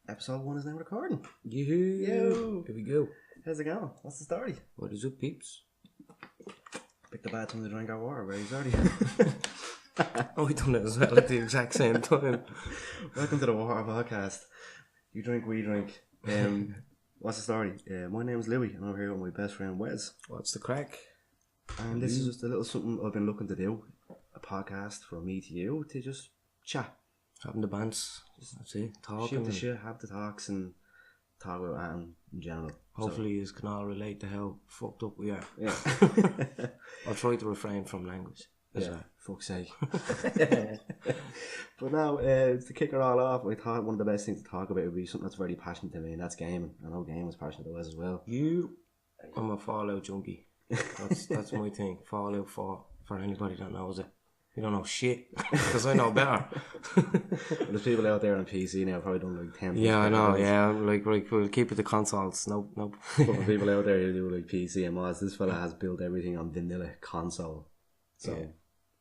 Episode 1 is now recording. Yo! Here we go. How's it going? What's the story? What is up, peeps? Pick the bad time to drink our water, very sorry. Oh, we done it as well at the exact same time. Welcome to the Water Podcast. You drink, we drink. What's the story? My name's Louie, and I'm here with my best friend Wes. What's the crack? And this is just a little something I've been looking to do. A podcast from me to you to just chat. Having the bants. That's it. Talking. Shoot the shit, have the talks, and talk about Adam in general. Hopefully you can all relate to how fucked up we are. Yeah. I'll try to refrain from language. Yeah, fuck's sake. But now, to kick it all off, I thought one of the best things to talk about would be something that's very passionate to me, and that's gaming. I know gaming is passionate to us as well. I'm a Fallout junkie. That's my thing. Fallout 4, for anybody that knows it. You don't know shit, because I know better. There's people out there on PC now probably don't like 10. Yeah, I know, yeah. Like, we'll keep it to consoles. Nope. But for people out there who do like PC and mods, this fella has built everything on vanilla console. So, yeah.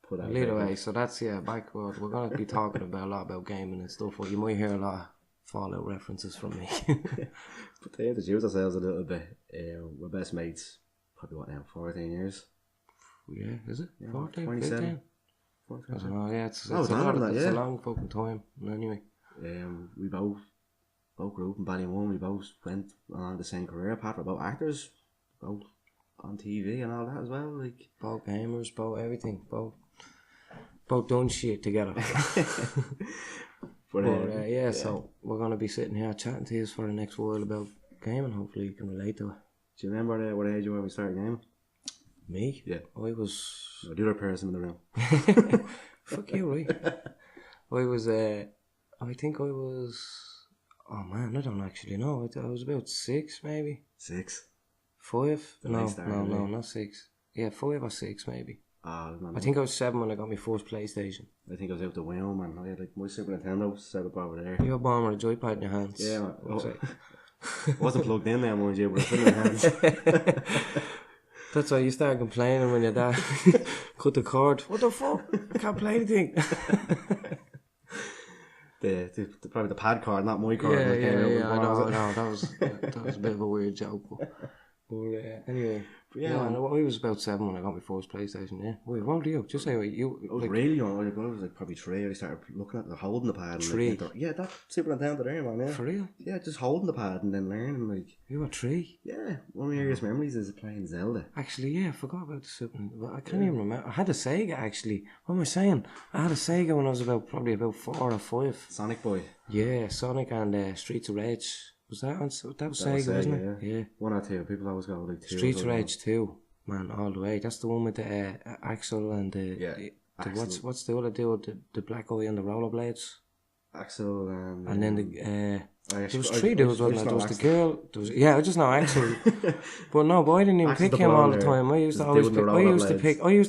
Put out Either way, so that's, backward. We're going to be talking about a lot about gaming and stuff, but you might hear a lot of Fallout references from me. But to introduce ourselves a little bit, we're best mates, probably what now, 14 years? Yeah, is it? Yeah, 14, 27. 15? I don't know, yeah, it's a long fucking time. Anyway. We both grew up in Ballymun, we both went on the same career path, we're both actors, both on TV and all that as well. Like both gamers, both everything, both done shit together. But, so we're going to be sitting here chatting to you for the next while about gaming. Hopefully you can relate to it. Do you remember what age you were when we started gaming? Me? Yeah. I was... The other person in the room. Fuck you, right? I was, I think I was... Oh man, I don't actually know. I was about 6 maybe. 6? 5? No, not 6. Yeah, 5 or 6 maybe. I think I was 7 when I got my first PlayStation. I think I was out the window, man. I had like my Super Nintendo set up over there. You were born with a joypad in your hands. Yeah, man. Wasn't plugged in there, mind you, but I put it in my hands. That's why you started complaining when your dad cut the cord. What the fuck? I can't play anything. Probably the pad card, not my card. Yeah, I know. That was a bit of a weird joke. But anyway. I was about 7 when I got my first PlayStation, yeah. Wait, what old are you? Just say, you... I was really young. I was like probably 3. I started looking at holding the pad. 3? Yeah, that Super Nintendo there, man, yeah. For real? Yeah, just holding the pad and then learning, like... You were 3? Yeah. One of my earliest memories is playing Zelda. Actually, yeah, I forgot about the Super Nintendo. I can't even remember. I had a Sega, actually. What am I saying? I had a Sega when I was probably about 4 or 5. Sonic Boy. Yeah, Sonic and Streets of Rage. Was that on? That was Sega, wasn't it? Yeah. 1 or 2. People always go like 2. Streets of Rage 2. Man, all the way. That's the one with the Axel and the what's the other dude? The black guy and the rollerblades. Axel and then there was 3 dudes, wasn't there? There was the girl. I just know Axel. but I didn't even pick him all the time. I used to always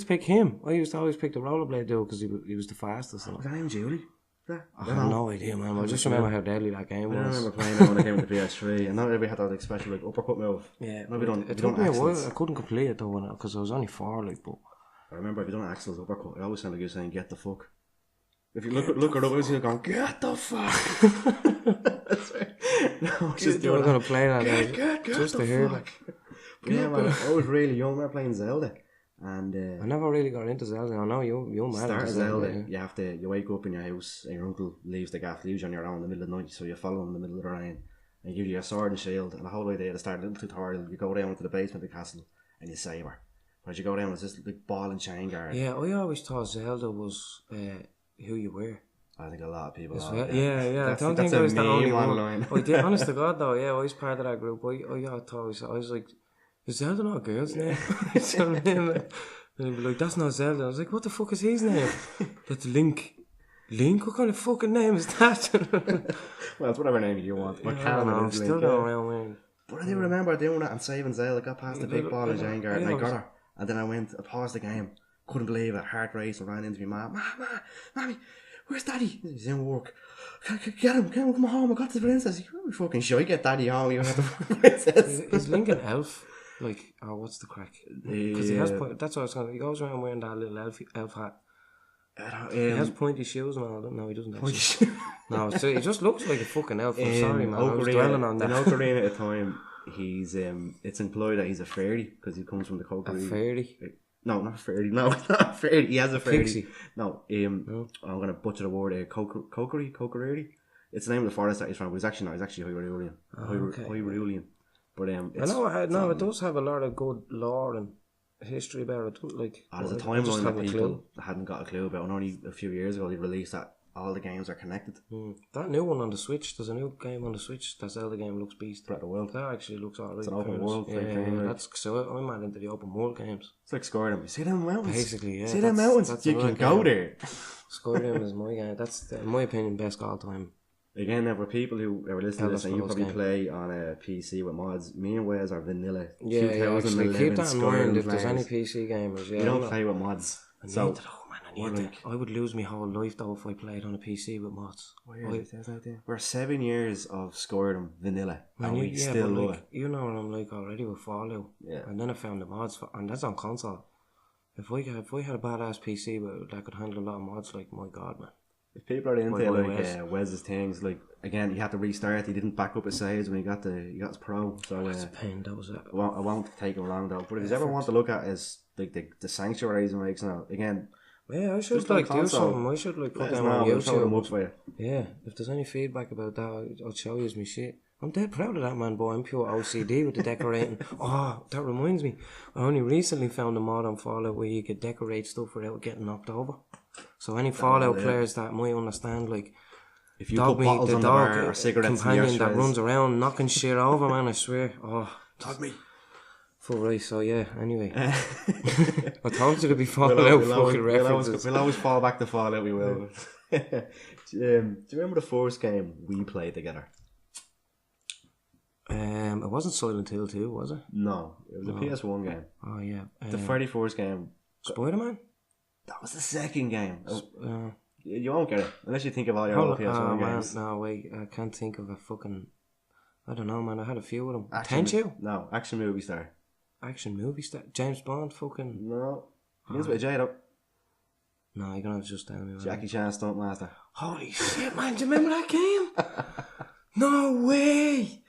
pick him. I used to always pick the rollerblade dude because he was the fastest. Was that name Julie? I have no idea, man. I just remember how deadly that game was. I remember playing it when I came to the PS3, and not everybody had that like special like uppercut move. Yeah, it took me a while. I couldn't complete it though because I was only 4. Like, but I remember if you don't Axel's uppercut, it always sounded like you were saying "get the fuck." If you look at it, you're going "get the fuck." That's right. No, you were gonna play that get just to hear that. Yeah, man. I was really young. I was playing Zelda. And I never really got into Zelda. I know you're mad at Zelda. Yeah. You wake up in your house and your uncle leaves the gaff, leaves you on your own in the middle of the night, so you follow him in the middle of the rain and he gives you a sword and shield, and the whole way there to start a little tutorial, you go down into the basement of the castle and you save her. But as you go down, it's this like ball and chain guard. Yeah, I always thought Zelda was who you were. I think a lot of people are. Yeah. I don't think I was the only one. Honest to God though, I was part of that group. I was like, is Zelda not a girl's name? And he'd be like, that's not Zelda. I was like, what the fuck is his name? That's Link. Link? What kind of fucking name is that? Well, it's whatever name you want. I'm still going around wearing. But I do remember doing that and saving Zelda. Got past the big ball of Jane Guard and I got her. And then I paused the game. Couldn't believe it. Heart race and ran into my mom. Mommy, where's Daddy? He's in work. Get him, come home. I got the princess. You're fucking shy. Get Daddy home. You have the princess. Is Link an elf? Like, what's the crack? Because he has. That's what I was going. He goes around wearing that little elf hat. He has pointy shoes and all that. No, he doesn't actually. No, so he just looks like a fucking elf. I'm sorry, man. I was dwelling on that. In Ocarina at the time, he's it's implied that he's a fairy because he comes from the Ocarina. A fairy? No, not fairy. No, not a fairy. He has a fairy. Pixie. No, I'm gonna butcher the word. Kokoriri. It's the name of the forest that he's from. But it's actually not. It's actually Hyrulean. Hyrulean. But it does have a lot of good lore and history about it. Like, there's a timeline that people hadn't got a clue about, and only a few years ago they released that all the games are connected. That new one on the Switch, there's a new game on the Switch. That Zelda game looks beast. Breath of the Wild. That actually looks alright. It's an open world. I'm mad into the open world games. It's like Skyrim. You see them mountains? Basically, yeah. See them mountains? You can go there. Skyrim is my game. That's, in my opinion, best all time. Again, there were people who are listening to this, and you probably play on a PC with mods. Me and Wes are vanilla. Yeah, actually, keep that in mind if there's any PC gamers. Yeah, you don't play with mods. I would lose my whole life though if I played on a PC with mods. We're 7 years of Skyrim vanilla, and we still love it. You know what I'm like already with Fallout. Yeah. And then I found the mods, and that's on console. If I had a badass PC that could handle a lot of mods, like, my god, man. If people are into Wes's things, like, again, you had to restart. He didn't back up his saves when he got his pro. So that's a pain. That was it. I won't take him long though. But if you ever want to look at his like the sanctuaries he makes now, again. Yeah, I should do something. I should put them on YouTube. Yeah, if there's any feedback about that, I'll show you my shit. I'm dead proud of that, man, boy. I'm pure OCD with the decorating. That reminds me. I only recently found a mod on Fallout where you could decorate stuff without getting knocked over. So any Fallout players that might understand, like, if you put bottles on the bar or cigarettes companion that runs around knocking shit over, man, I swear. Dog me. Full right, so yeah, anyway. I told you to be Fallout fucking references. We'll always fall back to Fallout, we will. Do you remember the first game we played together? It wasn't Silent Hill 2, was it? No, it was a PS1 game. Oh yeah. The very first game. Spider-Man? That was the second game. You won't get it unless you think of all your old PS1 games. No, wait, I can't think of a fucking. I don't know, man. I had a few of them. Tenchu? No, action movie star. Action movie star? James Bond? Fucking. No. Begins with a J though. No, you're gonna have to just tell me. Man. Jackie Chan Stuntmaster. Holy shit, man! Do you remember that game? No way!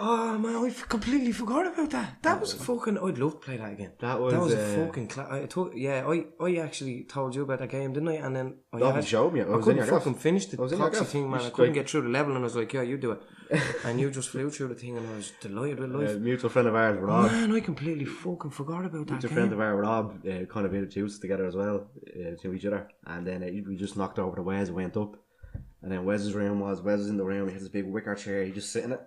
Oh man, I completely forgot about that. That was fucking. I'd love to play that again. That was a fucking. I actually told you about that game, didn't I? And then you showed me. I couldn't fucking finish the toxic thing, man. I couldn't get through the level, and I was like, "Yeah, you do it." And you just flew through the thing, and I was delighted with life. Mutual friend of ours, Rob. Man, I completely fucking forgot about that. Mutual friend of ours, Rob, kind of introduced us together as well to each other, and then we just knocked over the Wes and went up, and then Wes's room was in the room. He had this big wicker chair. He just sitting it.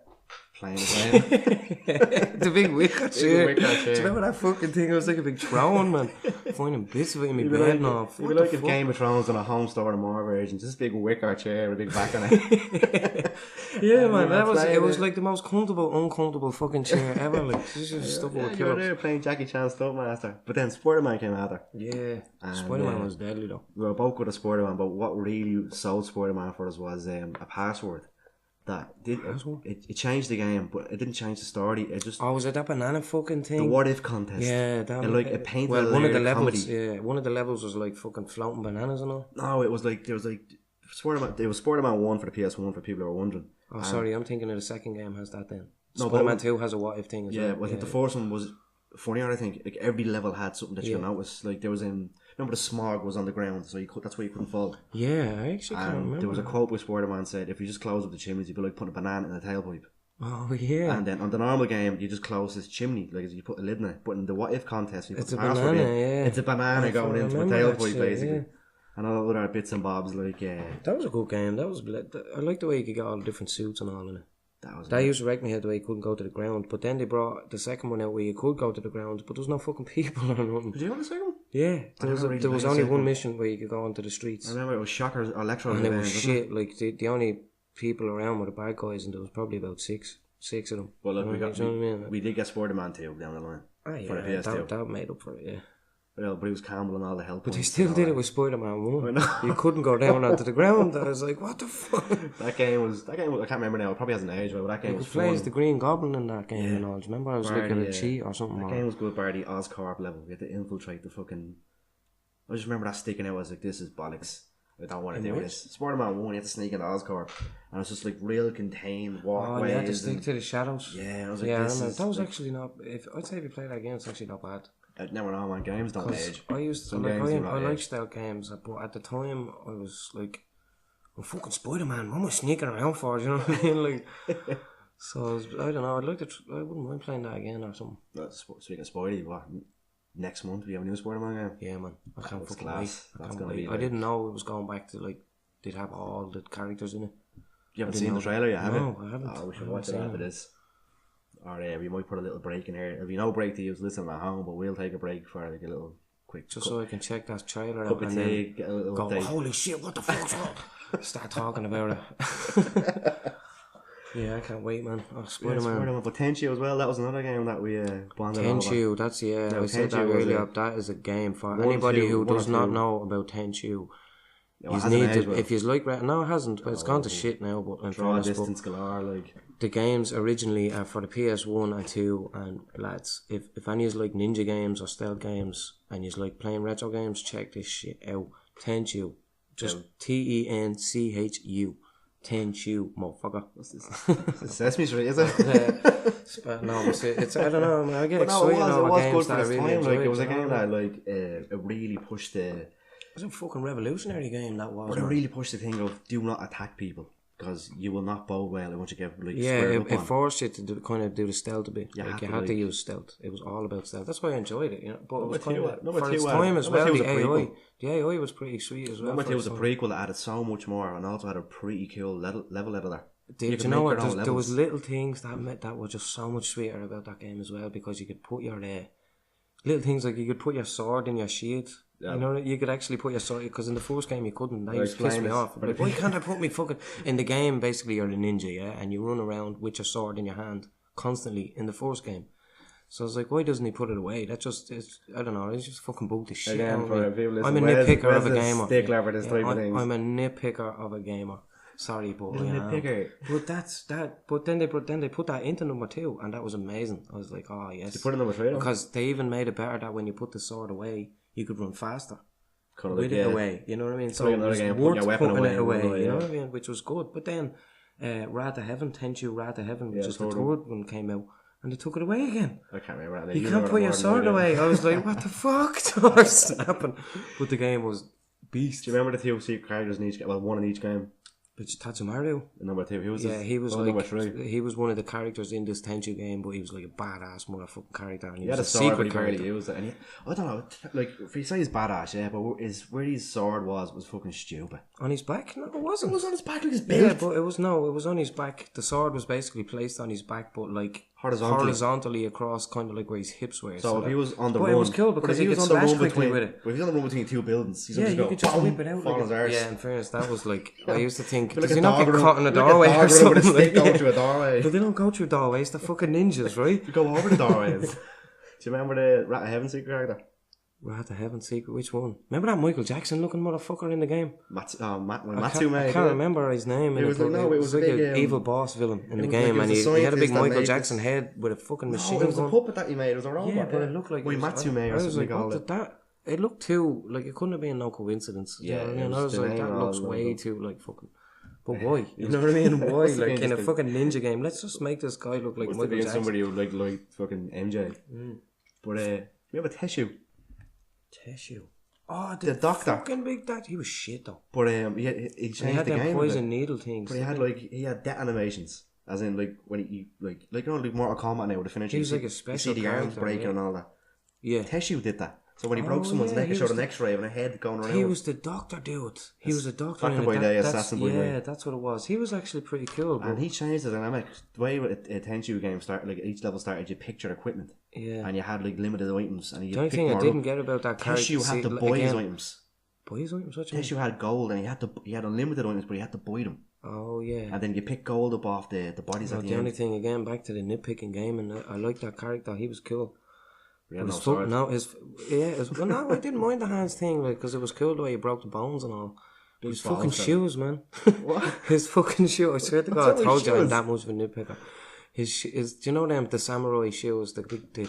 Playing the big wicker chair. Do you remember that fucking thing? It was like a big throne, man. Finding bits of it in my bed now. It'd be like if Game of Thrones on a home store and more version. Just this big wicker chair with a big back on it. Yeah, man. It was like the most uncomfortable fucking chair ever. Like, this is stuff with you were there playing Jackie Chan Stuntmaster. But then Spider-Man came after. Yeah. Spider-Man was deadly though. We were both good at Spider-Man, but what really sold Spider-Man for us was a password. That did it changed the game, but it didn't change the story. It just was it that banana fucking thing? The what if contest. Yeah, it painted. Well, one of the levels, one of the levels was like fucking floating bananas and all. No, it was like Spider-Man. It was Spider-Man 1 for the PS1 for people who are wondering. Oh, sorry, I'm thinking of the second game has that then. No, Spider-Man 2 has a what if thing as well. I think the first one was funnier. I think like every level had something that you noticed. Like there was remember the smog was on the ground, so that's why you couldn't fall. Yeah, I actually can't remember. There was a quote where Spider-Man said, "If you just close up the chimneys, you'd be like putting a banana in a tailpipe." Oh yeah. And then on the normal game, you just close this chimney, like you put a lid in it. But in the what if contest, you put the password in. It's a banana going into a tailpipe, basically. Yeah. And all other bits and bobs like. That was a good game. I like the way you could get all the different suits and all in it. That used to wreck me head the way you couldn't go to the ground. But then they brought the second one out where you could go to the ground, but there was no fucking people or nothing. Did you have the second one? Yeah, there was only one mission where you could go onto the streets. I remember it was Shockers or Electro. And it was shit. Like the only people around were the bad guys, and there was probably about six of them. Well, look, we did get Spider-Man 2 down the line. Oh yeah, for the PS2. That made up for it. Yeah. Well, Bruce Campbell and all the help. But they still did it with Spider-Man 1. You couldn't go down onto the ground. I was like, what the fuck? That game was, I can't remember now. It probably hasn't aged well, but that game was fun. You could play as the Green Goblin in that game and all. Do you remember? I was looking at a cheat or something. That game was good, bar the Oscorp level. We had to infiltrate the fucking... I just remember that sticking out. I was like, this is bollocks. I don't want to do this. Spider-Man 1, you had to sneak into Oscorp, and it's just like real contained walkways. Oh, you had to stick to the shadows. Yeah, I was like, yeah, this that was like, actually not. I'd say if you play that game, it's actually not bad. Never know, man. Games don't age. I used to I like stealth games, but at the time I was like, I'm fucking Spider-Man. What am I sneaking around for? You know what I mean? Like, so I don't know. I wouldn't mind playing that again or something. Speaking of Spidey, what? Next month we have a new Spider-Man game. Yeah, man. I can't fucking wait. That's gonna be. I didn't know it was going back to like they'd have all the characters in it. You haven't seen the trailer yet, have you? No, I haven't. Oh, we should watch it after this. Or we might put a little break in here. There'll be no break to use listening at home, but we'll take a break for like a little quick. Just so I can check that trailer out and then get a little go, update. Holy shit! What the fuck's up? Start talking about it. Yeah, I can't wait, man. Oh, Spider-Man. But Tenchu as well, that was another game that we bonded over. Tenchu, that's, I said that earlier, that is a game for anybody who does not know about Tenchu. If you like, no, it hasn't, but it's gone to shit now. But draw distance galore, like the games originally are for the PS1 and 2, and lads, if any of you like ninja games or stealth games, and you like playing retro games, check this shit out. Tenchu, just Tenchu. Tenchu, motherfucker. What's this? Sesame Street, is it? No, it's I don't know. Man, I get excited over games that I really time. enjoyed. Like, it was a game that it really pushed the. It was a fucking revolutionary game that was. But it really pushed the thing of do not attack people because you will not bowl well once you get like it forced you to do the stealth a bit. You had to use stealth. It was all about stealth. That's why I enjoyed it. You know, but it was kind of for its time as well. The AI was pretty sweet as well. Number 2 was a prequel that added so much more and also had a pretty cool level editor. Did you know what? There was little things that were just so much sweeter about that game as well, because you could put your little things like you could put your sword in your shield. Yeah. You know, you could actually put your sword, because in the first game you couldn't. That used to piss me off. Like, why can't I put me fucking in the game? Basically, you're a ninja, yeah, and you run around with your sword in your hand constantly in the first game. So I was like, why doesn't he put it away? That just is, I don't know, it's just fucking bugged the shit out of me. I'm a nitpicker of a gamer. I'm a nitpicker of a gamer. Sorry, but But that's that. But then they put that into number 2, and that was amazing. I was like, oh yes. You put it in number 3 because they even made it better that when you put the sword away, you could run faster. With it away, you know what I mean? So it was worth putting it away, you know what I mean? Which was good. But then, Wrath of Heaven, Tenchu Wrath of Heaven, which is the third one, came out. And they took it away again. I can't remember that. You can't put your sword away. I was like, what the fuck? What's happened? But the game was beast. Do you remember the 2 secret characters in each game? Well, one in each game. Which Tatsumaru? Number 2. He was like, he was one of the characters in this Tenchu game, but he was like a badass motherfucking character. And he had a secret character. Used it, and I don't know, like, if you say he's badass, yeah, but where his sword was fucking stupid. On his back? No, it wasn't. It was on his back like his belt. Yeah, but it was on his back. The sword was basically placed on his back, but like horizontally across, kind of like where his hips were. So if he was on the run, it was cool because he could slash quickly with it. But if he was on the run between 2 buildings, he's you could just whip it out. Yeah, in fairness, that was like, I used to think, does he not get caught in a doorway or something? Like going through a doorway. But they don't go through doorways, they're fucking ninjas, right? You go over the doorways. Do you remember the Rat of Heaven secret character? Rat of Heaven secret, which one? Remember that Michael Jackson looking motherfucker in the game? Matsume. I can't remember his name. It was like an evil boss villain in the game, and he had a big Michael Jackson head with a fucking machine gun. It was a puppet that he made. It was a robot. Yeah, but it looked like Matsume or something called it. It looked too like it couldn't have been no coincidence. Yeah, you know what I mean? I was like, that looks way too like fucking. But why? You know what I mean? Why? Like in a fucking ninja game, let's just make this guy look like Michael Jackson. Somebody who like fucking MJ. But we have a Tenchu. Oh, the doctor. Fucking big doctor. He was shit though. But he changed the game. Poison needle things. But he had death animations, as in like when he like Mortal Kombat now with the finishing. He was like a special. You see the arms breaking and all that. Yeah. Tenchu did that. So when he broke someone's neck, he showed an X-ray and a head going around. He was the doctor, dude. He was a doctor. Doctor Boy Day, Assassin Boy Day. Yeah, that's what it was. He was actually pretty cool. And he changed the dynamic. The way a Tenchu game started, like each level started, you picked your equipment. Yeah. And you had like limited items. And the only thing I didn't get about that character... Tenchu had to buy his items. Buy his items? Tenchu had gold and he had unlimited items, but he had to buy them. Oh, yeah. And then you pick gold up off the bodies at the end. The only thing, again, back to the nitpicking game, and I liked that character. He was cool. I didn't mind the hands thing, like, because it was cool the way he broke the bones and all. His fucking shoes, man. What? His fucking shoes. I swear to God, I told you I'm that much of a nitpicker. do you know them, the samurai shoes, the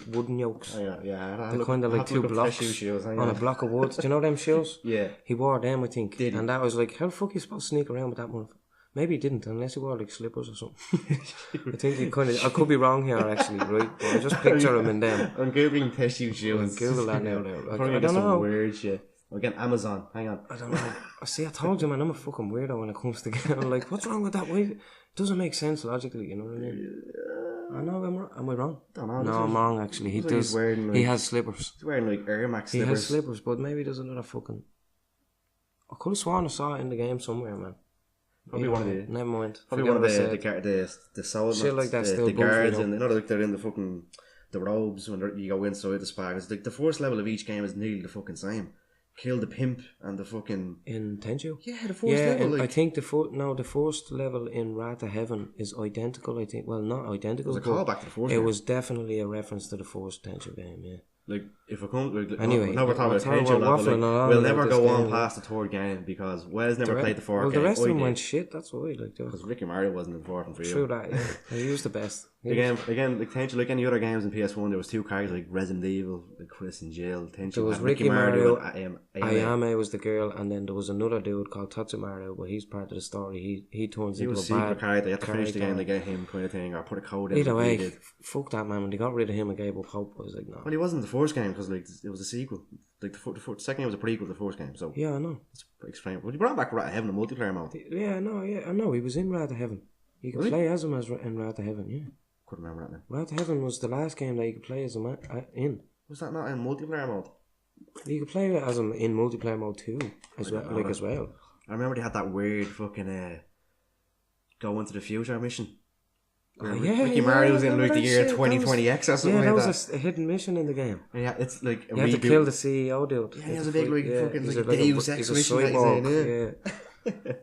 wooden yokes? Oh, yeah. They're kind of like two blocks shoes, on a block of wood. Do you know them shoes? Yeah. He wore them, I think. Did he? And that was like, how the fuck are you supposed to sneak around with that one? Maybe he didn't, unless he wore like slippers or something. I think he kind of, I could be wrong here actually, right? But I just picture him in them. I'm googling Teshu shoes. I'll Google that now. Like, Probably I don't know. Some weird shit. Again, Amazon. Hang on. I don't know. See, I told you, man, I'm a fucking weirdo when it comes to I'm like, what's wrong with that? Why? It doesn't make sense logically, you know what I mean? I know, am I wrong? Don't know. No, I'm wrong actually. He does. He has slippers. He's wearing like Air Max slippers. He has slippers, but maybe there's another fucking... I could have sworn I saw it in the game somewhere, man. Probably one of the... Never mind. Probably one of the soldiers. Shit like that still the guards, and like they're in the fucking... The robes when you go inside the spa. It's like the first level of each game is nearly the fucking same. Kill the pimp and the fucking... In Tenchu? Yeah, the first level. Like... I think the first level in Wrath of Heaven is identical, I think. Well, not identical. It was a callback to the first game. It was definitely a reference to the first Tenchu game, yeah. Like, if it comes... Like, anyway, now we're talking about Tenchu level, like, we'll never go on past the third game because Wes never played the fourth game. Well, the rest of them went shit, that's why. Like, because Ricky Mario wasn't important for you. True that, yeah. He was the best. Again, like Tenchu, like any other games in PS1, there was two characters like Resident Evil, like Chris and Jill. Tenchu there was Ricky Mario, and Ayame was the girl, and then there was another dude called Tatsumaru, but he's part of the story. He turns into a bad character. You have to finish the game to get him kind of thing, or put a code in. Either way, fuck that man. When they got rid of him and gave up hope, I was like, no. Well, he wasn't the first game because like it was a sequel. Like the second game was a prequel to the first game. So yeah, I know. It's explain. Well, you brought back Wrath of Heaven, a multiplayer mode. Yeah, I know. He was in Wrath of Heaven. You could play as him in Wrath of Heaven. Yeah. Couldn't remember that now. Wrath of Heaven was the last game that you could play as him in. Was that not in multiplayer mode? You could play as him in multiplayer mode too, as well. I remember they had that weird fucking go into the future mission. Ricky Mario was in like the year 2020X or something like that. Yeah, that was a hidden mission in the game. Yeah, it's like you had to kill the CEO dude. Yeah, he has a big like fucking like Deus Ex mission that he's in.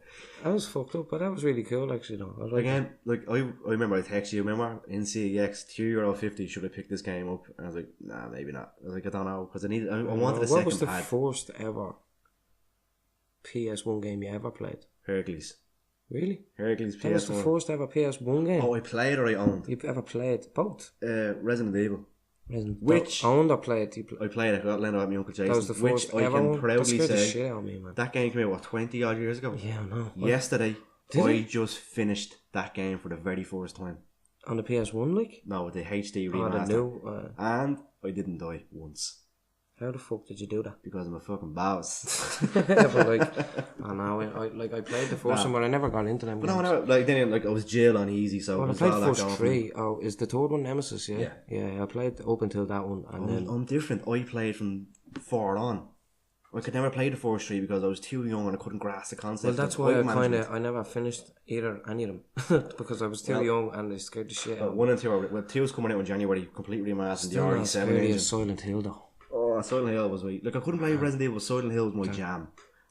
That was fucked up, but that was really cool actually though. Again, like I remember I texted you, remember in CEX €2.50 should I pick this game up? And I was like, nah, maybe not. I was like, I don't know, because I wanted a second pad. What was the first ever PS1 game you ever played? Hercules. Really? Hercules PS1. That was the first ever PS1 game. Oh, I played or I owned? You ever played both? Resident Evil. Which owned or played? I played it. I got lent out by my uncle Jason. That was the first which I can proudly say. The shit out of me, man. That game came out 20 odd years ago. Yeah, I know. Yesterday, I just finished that game for the very first time. On the PS1, like? No, the HD remaster. And I didn't die once. How the fuck did you do that? Because I'm a fucking boss. But like, I know, I played the first one, but I never got into them. But no, like then like I was jail on easy, so I played first three. Oh, is the third one Nemesis? Yeah. I played up until that one, and then I'm different. I played from 4 on. I could never play the first 3 because I was too young and I couldn't grasp the concept. Well, that's why I never finished any of them because I was too young and they scared the shit out. 1 and 2 are 2 is coming out in January, completely remastered. The RE7 engine. Silent Hill though. Oh, Silent Hill was like I couldn't play Resident Evil. Silent Hill was my jam.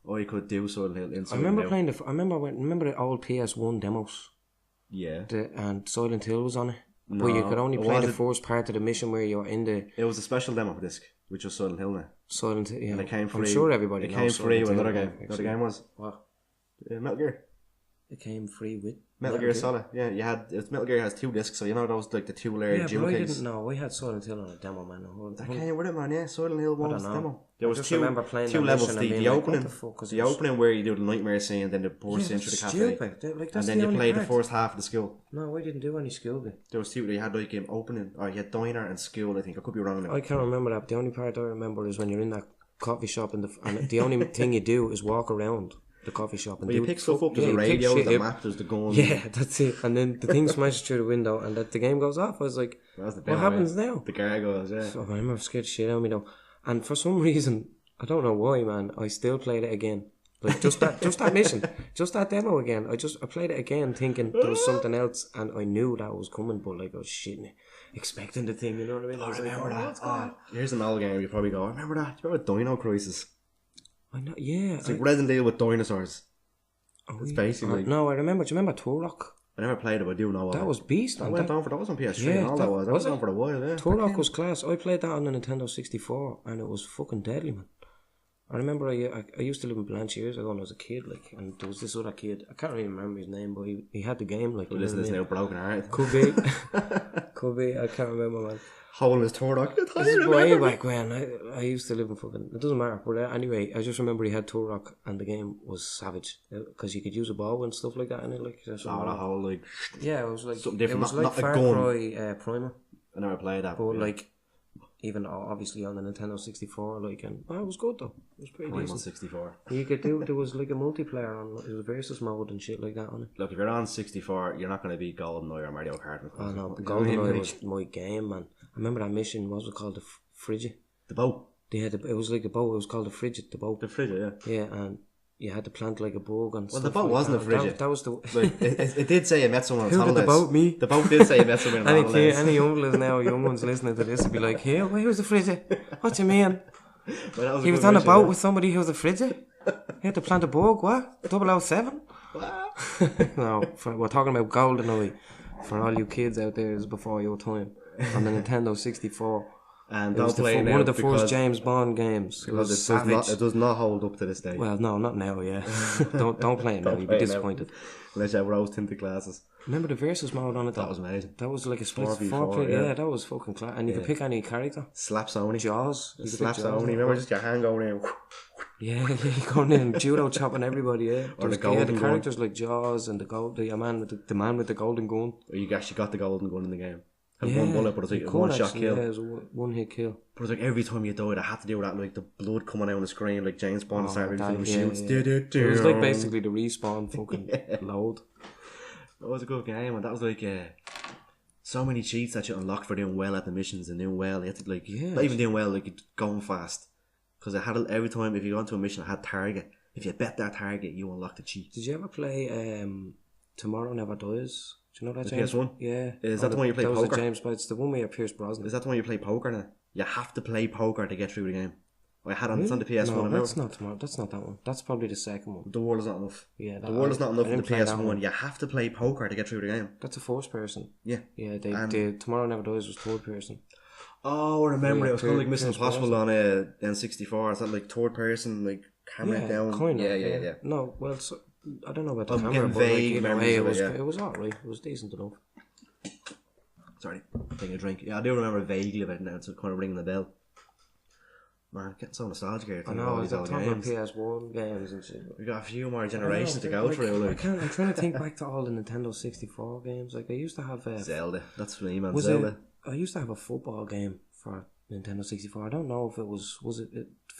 I could do Silent Hill in Silent Hill. remember the old PS1 demos. Yeah. And Silent Hill was on it. No, but you could only play the first part of the mission where you're in the... It was a special demo disc, which was Silent Hill now. Silent Hill, yeah. And it came free. I'm sure everybody knows. It came free with another game. What the game was? What? Metal Gear. It came free with... Metal Gear Solid. Yeah, Metal Gear has 2 discs, so you know those like the 2-layer gem case. I didn't know. We had Silent Hill on a demo, man. That came with it, man. Yeah, Silent Hill was the demo. There was two levels. The opening where you do the nightmare scene, and then the burst into the cafe. Stupid. And then you play the first half of the school. No, we didn't do any school bit. There was 2. They had like opening, or you had diner and school. I think I could be wrong. I can't remember that. The only part I remember is when you're in that coffee shop, and the only thing you do is walk around the coffee shop and you pick stuff up. There's the radio, the map, there's the gun. Yeah, that's it. And then the thing smashes through the window, and the game goes off. I was like, what happens now? The gargoyles, yeah. So I remember scared shit out of me though. And for some reason, I don't know why, man, I still played it again. Like just that mission, just that demo again. I played it again, thinking there was something else, and I knew that was coming, but like I was shitting, expecting the thing. You know what I mean? I remember that. Here's an old game you probably go. I remember that. Do you remember Dino Crisis? I know. Yeah, it's like Resident Evil with dinosaurs. It's basically. No, I remember. Do you remember Turok? I never played it, but I do know that was beast. That went on for that was on PS3 and all that was. That was on for a while, yeah. Turok was class. I played that on the Nintendo 64 and it was fucking deadly, man. I remember I used to live in Blanche years ago when I was a kid, like, and there was this other kid, I can't really remember his name, but he had the game, like... Well, this is now broken heart. Could be. Could be, I can't remember, man. Holding his Turok. This is way back when I used to live in fucking... It doesn't matter, but anyway, I just remember he had Turok and the game was savage, because you could use a bow and stuff like that in it, like... The whole, like... Yeah, it was like... Something different, it was like Far Cry Primer. I never played that. But, like... Even obviously on the Nintendo 64, like, and it was good though. It was pretty decent. On 64. You could do. There was like a multiplayer on. It was versus mode and shit like that on it. Look, if you're on 64, you're not going to beat GoldenEye or Mario Kart. Oh no, GoldenEye was my game, man. I remember that mission. What was it called? The frigate. The boat. They had. It was like a boat. It was called the frigate. The boat. The frigate, yeah. Yeah, and you had to plant like a bug and. Well, the boat wasn't a frigate. That was the. Like, it did say you met someone on holidays. Who did the boat? Me. The boat did say you met someone on holidays. Any young now, young ones listening to this would be like, "Hey, who's the frigate? What do you mean?" Well, he was on a boat with somebody who was a frigate. He had to plant a bug. What? 007? What? No, we're talking about GoldenEye. For all you kids out there, is before your time on the Nintendo 64. And it was one of the first James Bond games. It was savage. It does not hold up to this day. Well, no, not now. Yeah, don't play it now. You'll be disappointed. Unless you have rose tinted glasses. Remember the versus mode on it? That was amazing. That was like a split 4 yeah, that was fucking class. And you could pick any character. Slaps only. Jaws. Slaps only. Remember just your hand going in. Yeah, you're going in judo chopping everybody. Yeah, or the characters like Jaws and the man with the golden gun. Or you actually got the golden gun in the game. Had one bullet, but it was like a one-shot kill. Yeah, it was a one-hit kill. But it was like every time you died, I had to do that, like the blood coming out on the screen, like James Bond started doing shoots. It was like basically the respawn fucking load. It was a good game, and that was like so many cheats that you unlocked for doing well at the missions and doing well. You had to like not even doing well, like going fast. Because I had every time if you go into a mission, I had target. If you bet that target, you unlock the cheat. Did you ever play Tomorrow Never Dies? Do you know that, James? PS1? Yeah. Is that the one you play poker? That was James, but it's the one where you're Pierce Brosnan. Is that the one you play poker now? You have to play poker to get through the game. I had on, it's on the PS1. No, that's not Tomorrow. That's not that one. That's probably the second one. The world is not enough. Yeah. The world is not enough for the PS1. You have to play poker to get through the game. That's a first person. Yeah. Yeah, they Tomorrow Never Dies was third person. Oh, I remember it was kind of like Mission Impossible on N64. Is that like third person, like camera down? Kind of. Yeah. No, well, I don't know about the camera, but like, either way, it was alright. It was decent enough. Sorry, taking a drink. Yeah, I do remember vaguely about it now. It's kind of ringing the bell. Man, getting so nostalgic here. I know, I was talking about PS1 games and shit. We got a few more generations to go through. Like. I'm trying to think back to all the Nintendo 64 games. Like, I used to have Zelda. That's me, man. Zelda. I used to have a football game for Nintendo 64. I don't know if it was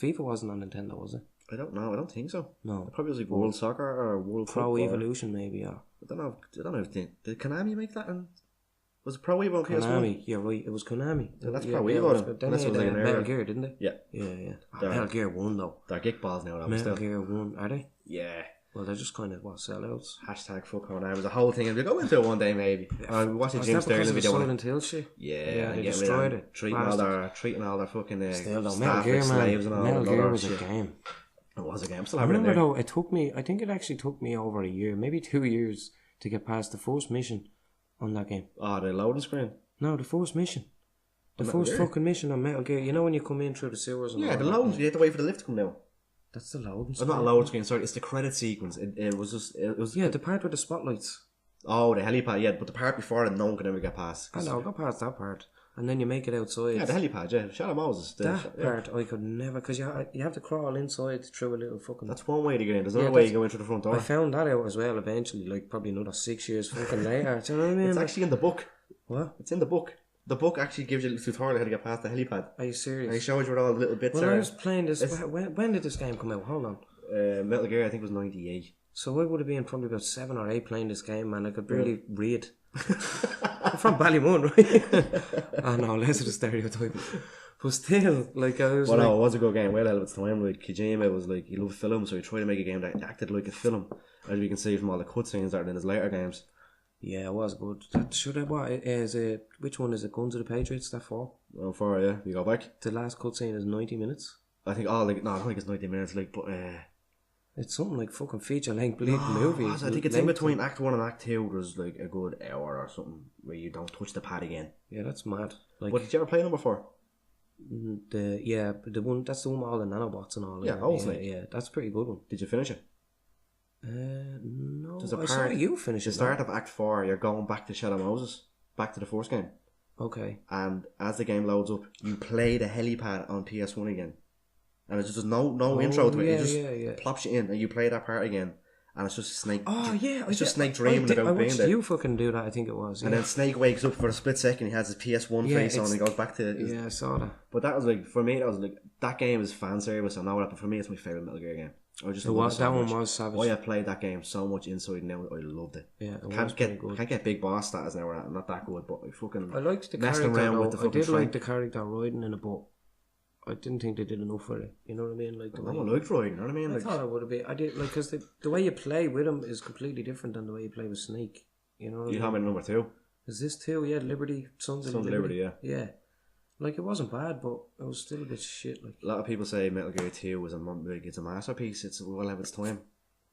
FIFA wasn't on Nintendo, was it? I don't know. I don't think so. No. It probably was like World Soccer or World Pro Football. Evolution, maybe. Yeah. I don't know. If did Konami make that? Was it Pro Evo on PS1? Konami, yeah, right. It was Konami. Yeah, that's Pro Evo. Then they had Metal Gear, didn't they? Yeah. Metal Gear 1 though. They're geekballs now. Metal Gear 1, are they? Yeah. Well, they're just kind of sellouts. Hashtag fuck Konami. It was a whole thing, and we'll go into it one day maybe. We watched Jim Sterling video. Silent Hill shit. Yeah, they destroyed it. Treating all their fucking still though, Metal Gear, slaves and all. Metal Gear was a game. It was a game. I remember though, it took me. I think it actually took me over a year, maybe 2 years, to get past the first mission on that game. Oh, the loading screen. No, the first mission. The first fucking mission on Metal Gear. You know when you come in through the sewers and the load. You have to wait for the lift to come down. That's the loading screen. It's not a loading screen, sorry, it's the credit sequence. It was the part with the spotlights. Oh, the helipad, yeah, but the part before it no one could ever get past. I know, I got past that part. And then you make it outside. Yeah, the helipad, yeah. Shadow Moses. Part I could never, because you have to crawl inside through a little fucking... That's one way to get in. There's another way you go into the front door. I found that out as well eventually, like probably another 6 years fucking later. Do you know what I mean? It's actually in the book. What? It's in the book. The book actually gives you a tutorial how to get past the helipad. Are you serious? And he shows you where all the little bits are. I was playing this... When did this game come out? Hold on. Metal Gear, I think, was 98. So I would have been probably about 7 or 8 playing this game, man. I could barely read. I'm from Ballymun, right? I know, less of the stereotype. But still, like, I was well, no, it was a good game. Well, at its time, like, Kojima was like, he loved film, so he tried to make a game that acted like a film, as we can see from all the cutscenes that are in his later games. Yeah, it was good. Which one is it? Guns of the Patriots, that 4? Oh, 4, yeah. You go back? The last cutscene is 90 minutes. I think, I don't think it's 90 minutes, like, but, it's something like fucking feature-length bleeding movie. I think it's in between Act 1 and Act 2. There's like a good hour or something where you don't touch the pad again. Yeah, that's mad. Like, but did you ever play number 4? The one that's the one with all the nanobots and all. Yeah, old Snake. Yeah, that's a pretty good one. Did you finish it? No, There's a I saw part, you finish the it. start of Act 4, you're going back to Shadow Moses, back to the first game. Okay. And as the game loads up, you play the helipad on PS1 again. And it's just no intro to it. It just plops you in and you play that part again. And it's just Snake. Oh, yeah. It's just Snake dreaming about being there. You fucking do that, I think it was. Yeah. And then Snake wakes up for a split second, he has his PS1 face on and he goes back to... I saw that. But that was like, for me, that game is fan service. I know that, but for me, it's my favourite Metal Gear game. That one was savage. I have played that game so much inside and out. I loved it. Yeah, it can't get big boss status now. I'm not that good, but I liked the character. I did like the character riding in a boat. I didn't think they did enough for it. You know what I mean? Like I liked riding. You know what I mean? I thought it would have been. I did because the way you play with him is completely different than the way you play with Snake. You know what I mean? You have it number 2. Is this 2? Yeah, Liberty, Sons of Liberty. Yeah. Like it wasn't bad, but it was still a bit shit. Like a lot of people say Metal Gear 2 was it's a masterpiece. It's well have its time.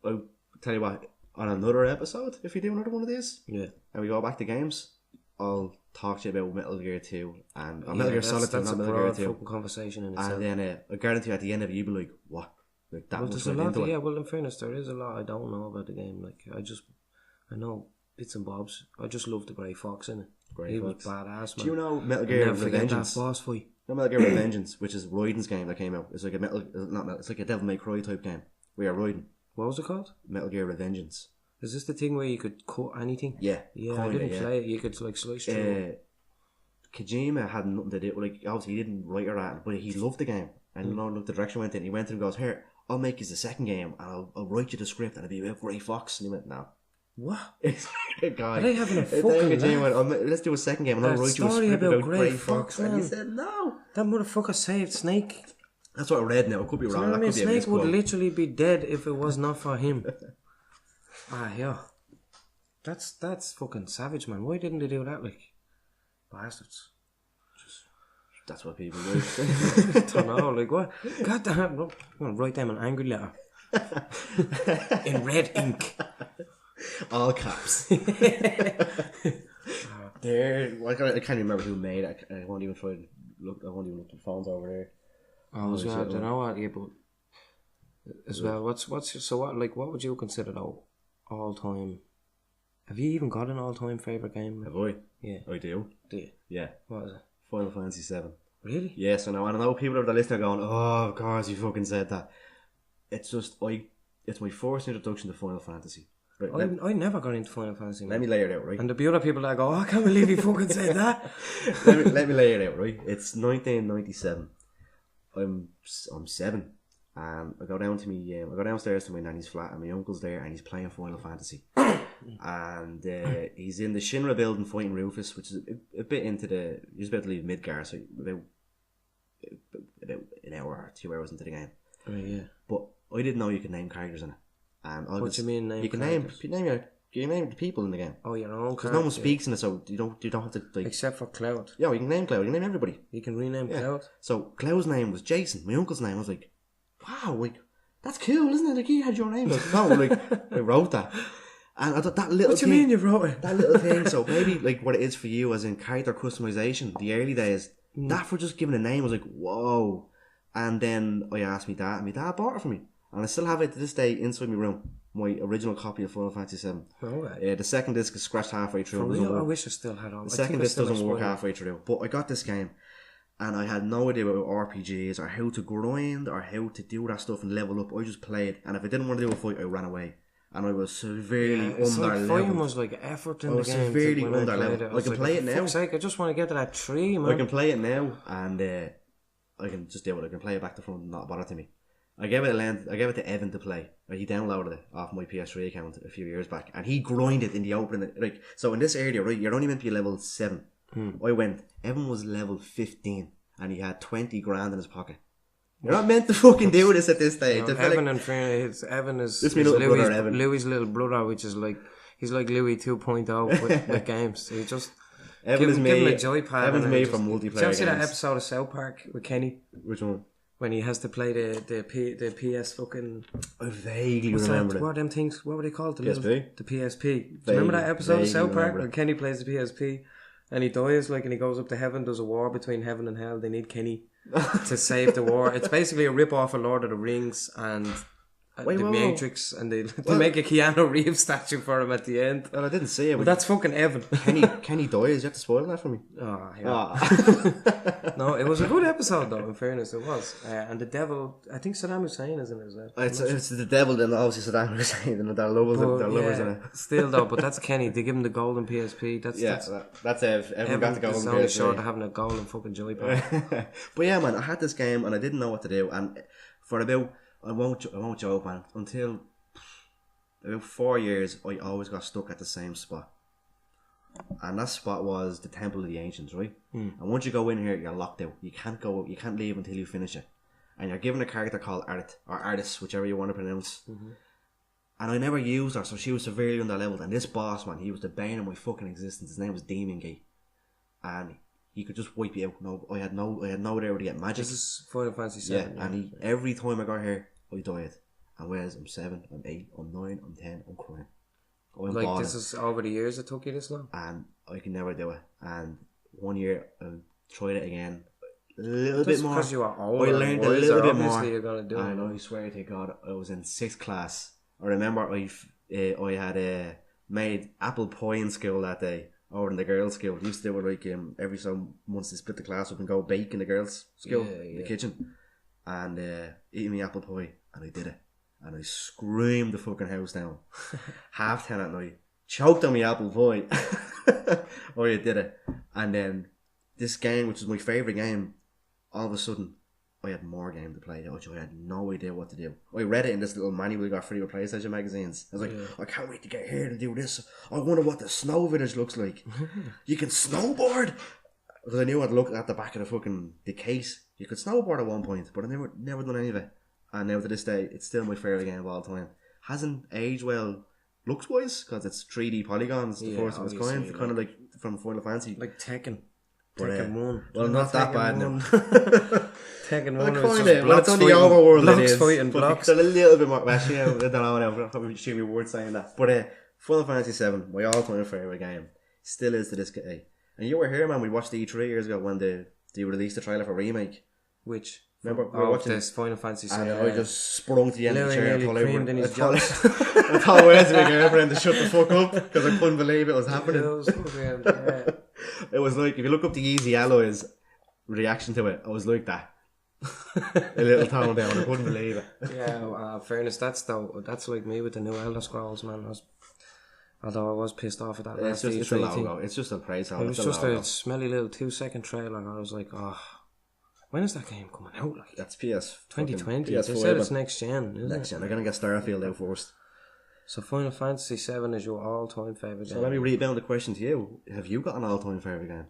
I'll tell you what, on another episode, if you do another one of these, and we go back to games, I'll talk to you about Metal Gear 2 and Metal Gear Solid 2, not Metal Gear 2. Fucking conversation in itself. And then I guarantee you at the end of it, you'll be like, what? Like that much went into it. Yeah, well, in fairness, there is a lot I don't know about the game. Like I know bits and bobs. I just love the Grey Fox in it. He was badass, man. Do you know Metal Gear Revengeance? That boss fight. No, Metal Gear Revengeance, which is Raiden's game that came out. It's like it's like a Devil May Cry type game. We are Raiden. What was it called? Metal Gear Revengeance. Is this the thing where you could cut anything? Yeah. I didn't play it. You could like slice through. Kojima had nothing to do. Like obviously he didn't write or that, but he loved the game and look the direction went in. He went in and goes, "Here, I'll make you the second game and I'll write you the script and it'll be about Grey Fox." And he went, "No." What? Guy. Are they having a fucking went, let's do a second game and I'll write you a script about Grey Fox. And he said no. That motherfucker saved Snake. That's what I read now. I could be wrong. I mean, Snake would literally be dead if it was not for him. Yeah. That's fucking savage, man. Why didn't they do that? Like bastards. That's what people do. I don't know. Like what? God damn! I'm gonna write them an angry letter in red ink. All caps. There, I can't even remember who made it. I won't even try to look. I won't even look at the phones over there. I don't know what. Yeah, but as well, what's what would you consider though all time? Have you even got an all time favorite game? Have I? Yeah, I do. Do you? Yeah. What is it? Final Fantasy VII. Really? Yes, I know. And I know people over the listener going, "Oh, of course you fucking said that." It's just it's my first introduction to Final Fantasy. Right, I never got into Final Fantasy. Let me lay it out, right? And the other people that go, "Oh, I can't believe you fucking said that." let me lay it out, right? It's 1997. I'm 7, and I go downstairs to my nanny's flat, and my uncle's there, and he's playing Final Fantasy, and he's in the Shinra building fighting Rufus, which is a bit into he's about to leave Midgar, so about an hour or 2 hours into the game. Right, yeah. But I didn't know you could name characters in it. And what do you mean name? You can characters? name the people in the game. Oh, your own. Because no one speaks in it, so you don't have to like. Except for Cloud. Yeah, you can name Cloud. You can name everybody. You can rename Cloud. So Cloud's name was Jason. My uncle's name was like, wow, like that's cool, isn't it? Like he had your name. Like, no, like I wrote that. And I thought that little What do you mean you wrote it? That little thing. So maybe like what it is for you as in character customization, the early days, that for just giving a name was like, whoa. And then I asked my dad, and my dad bought it for me. And I still have it to this day inside my room. My original copy of Final Fantasy VII. Okay. The second disc is scratched halfway through. For real? I wish I still had on. The second disc doesn't work halfway through. But I got this game, and I had no idea about RPGs or how to grind or how to do that stuff and level up. I just played, and if I didn't want to do a fight, I ran away. And I was severely under level. Fighting was like effort in the game. I was severely under level. I can play it now. For fuck's sake, I just want to get to that tree, man. I can play it now, and I can just do it. I can play it back to front and not bother to me. I gave it to Evan to play. He downloaded it off my PS3 account a few years back, and he grinded in the opening. Like so, in this area, right, you're only meant to be level 7. Evan was level 15, and he had 20 grand in his pocket. You're not meant to fucking do this at this stage. No, Evan is Louie's little brother, which is like he's like Louie 2.0 with games. So he just give him a joypad. Evan's made from multiplayer. Did you ever see that episode of South Park with Kenny? Which one? When he has to play the PS fucking... I vaguely remember it. What are them things? What were they called? PSP? The PSP. Do you remember that episode of South Park when Kenny plays the PSP And he dies, like, and he goes up to heaven. There's a war between heaven and hell. They need Kenny to save the war. It's basically a rip-off of Lord of the Rings and the Matrix, and they make a Keanu Reeves statue for him at the end. Well, I didn't see it. But that's fucking Evan. Kenny dies. You have to spoil that for me. Oh, yeah. No, it was a good episode, though, in fairness, it was. And the devil, I think Saddam Hussein is in it as well. It's the devil, then obviously Saddam Hussein, and they're lovers in it. Still, though, but that's Kenny. They give him the golden PSP. That's Evan got the golden PSP. Only short of having a golden fucking joypad. But yeah, man, I had this game, and I didn't know what to do, and for about... I won't joke, man. Until about 4 years, I always got stuck at the same spot, and that spot was the Temple of the Ancients, right? And once you go in here, you're locked out. You can't go. You can't leave until you finish it, and you're given a character called Art or Artis, whichever you want to pronounce. And I never used her, so she was severely underleveled. And this boss, man, he was the bane of my fucking existence. His name was Demon Gate, and he could just wipe you out. No, I had nowhere to get magic. This is Final Fantasy VII. Yeah, and every time I got here, I died. And whereas I'm 7, I'm 8, I'm 9, I'm 10, I'm crying. Like, this is over the years it took you this long? And I can never do it. And 1 year, I tried it again. A little bit more. Because you are older. I learned a little bit more. You're gonna do and I swear to God, I was in 6th class. I remember I had made apple pie in school that day. Over in the girls' school. They used to do it like every so months they split the class up and go bake in the girls' school, in the kitchen. And eating me apple pie. And I did it. And I screamed the fucking house down. 10:30 at night. Choked on me apple pie. Oh, I did it. And then this game, which was my favourite game, all of a sudden, I had more game to play. I had no idea what to do. I read it in this little manual we got free with PlayStation magazines. I was like, I can't wait to get here to do this. I wonder what the snow village looks like. You can snowboard. Because I knew I'd look at the back of the case. You could snowboard at one point, but I never done any of it. And now to this day, it's still my favourite game of all time. Hasn't aged well looks wise, because it's 3D polygons, the first of its kind. Kind of like from Final Fantasy. Like Tekken. Tekken 1. Well, not that bad now. Tekken 1 was just blocks fighting. Blocks fighting, blocks. It's a little bit more... Actually, I don't know now. I'll probably shoot me word saying that. But Final Fantasy VII, my all-time favourite game, still is to this day. And you were here, man. We watched the E3 years ago when they released the trailer for Remake. Which? Remember, we were watching this Final Fantasy VII. And I just sprung to the end of the chair and pulled over. I thought Wes my girlfriend to shut the fuck up because I couldn't believe it was happening. It was like, if you look up the Easy Alloys reaction to it, I was like that. A little tone down, I couldn't believe it. Yeah, fairness, that's like me with the new Elder Scrolls, man. Although I was pissed off at that last E3 it's a logo. It's just a praise. It was just a smelly little 2-second trailer, and I was like, oh, when is that game coming out? Like, that's PS 2020. They said it's next gen, isn't next gen. They're gonna get Starfield out first. So Final Fantasy VII is your all-time favourite game. So let me rebound the question to you. Have you got an all-time favourite game?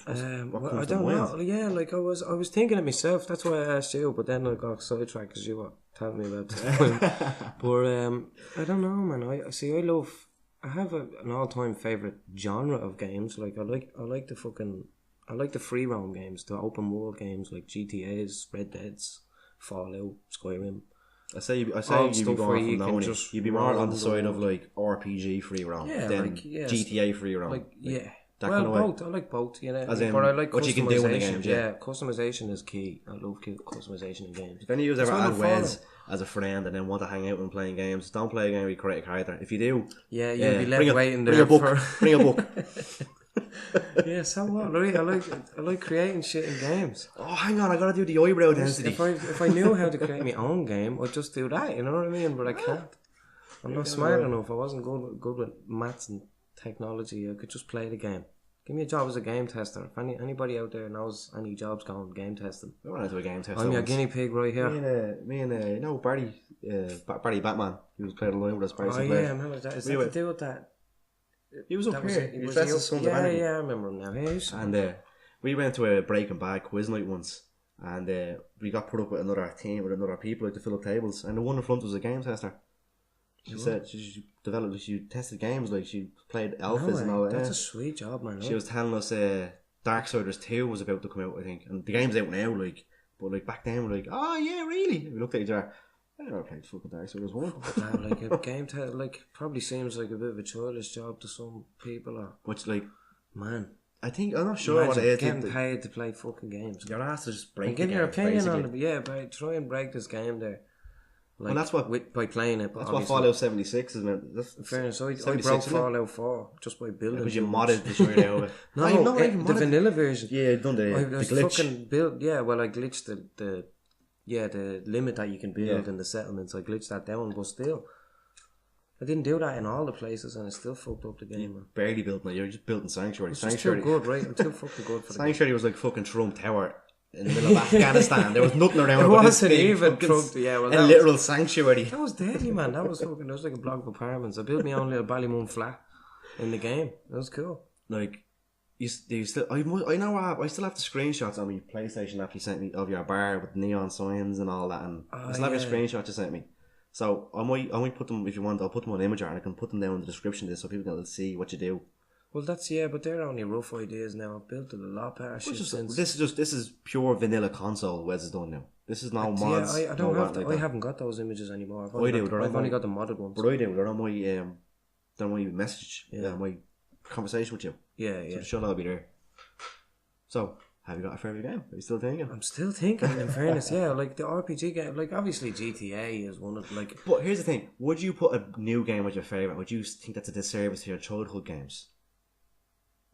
I don't know. Yeah, like I was thinking it myself. That's why I asked you. But then I got sidetracked because you were telling me about this. But I don't know, man. I have an all-time favourite genre of games. Like I like the free roam games, the open world games like GTA's, Red Dead's, Fallout, Skyrim. I say you'd be more you'd be more on the side of like RPG free roam than GTA free roam. Like, yeah. Both. I like both, you know. As in, but I like what you can do in the games, yeah. Customization is key. I love customization in games. If any of you ever had Wes as a friend and then want to hang out and playing games, don't play a game where you create a character. If you do, you'll be left waiting there. Bring a book. Yeah, so what? I like creating shit in games. Oh, hang on, I gotta do the eyebrow density. If I knew how to create my own game, I'd just do that. You know what I mean? But I can't. I'm not smart enough. I wasn't good with maths and technology. I could just play the game. Give me a job as a game tester. If anybody out there knows any jobs going game testing, I want to do a game tester. I'm your guinea pig right here. Me and Barry Batman, he was playing along with us. I remember that. Is that to do with that? He was up here. He was dressed as Sons of Anarchy. Yeah, I remember him now. And we went to a Breaking Bad quiz night once, and we got put up with another team with another people to fill up tables, and the one in front was a game tester. She said she developed, she tested games, like she played alphas and all that. That's a sweet job, man. She was telling us Darksiders 2 was about to come out, I think, and the game's out now, like, but like back then we're like, oh yeah, really? We looked at each other. I never played fucking Darksiders 1. Like a game test, like probably seems like a bit of a childish job to some people, or which like Man. I'm not sure what it is. Getting paid to play fucking games. Your ass to just break. And give your opinion on it. Yeah, but try and break this game there. Like, well, that's what by playing it. That's what Fallout 76 is, man. In fairness, I broke Fallout 4 just by building. Because you modded the shit out of it. No, the vanilla version. Yeah, you done the glitch. Fucking build. Yeah, well, I glitched the limit that you can build in the settlements. I glitched that down, but still, I didn't do that in all the places, and it still fucked up the game. Man. Barely built, man. You're just building Sanctuary. It's just too good, right? I'm too fucking good for the Sanctuary was like fucking Trump Tower in the middle of Afghanistan. There was nothing around. It wasn't even Trump. Yeah, well, a literal sanctuary. That was deadly, man. That was like a block of apartments. I built my own little Ballymun flat in the game. That was cool. Like, I still have the screenshots on my PlayStation app you sent me of your bar with neon signs and all that, and I still have your screenshots you sent me. So I might put them, if you want, I'll put them on Imager and I can put them down in the description of this so people can see what you do. Well, but they're only rough ideas now. I've built it a lot better shit since. This is pure vanilla console. Wes is done now. This is no mods. Yeah, I haven't got those images anymore. I've only got the modded ones. But I do. They're on my message. Yeah, my conversation with you. Yeah. So the show will be there. So, have you got a favourite game? Are you still thinking? I'm still thinking, in fairness, yeah. Like, the RPG game, like, obviously GTA is one of, like... But here's the thing. Would you put a new game as your favourite? Would you think that's a disservice to your childhood games?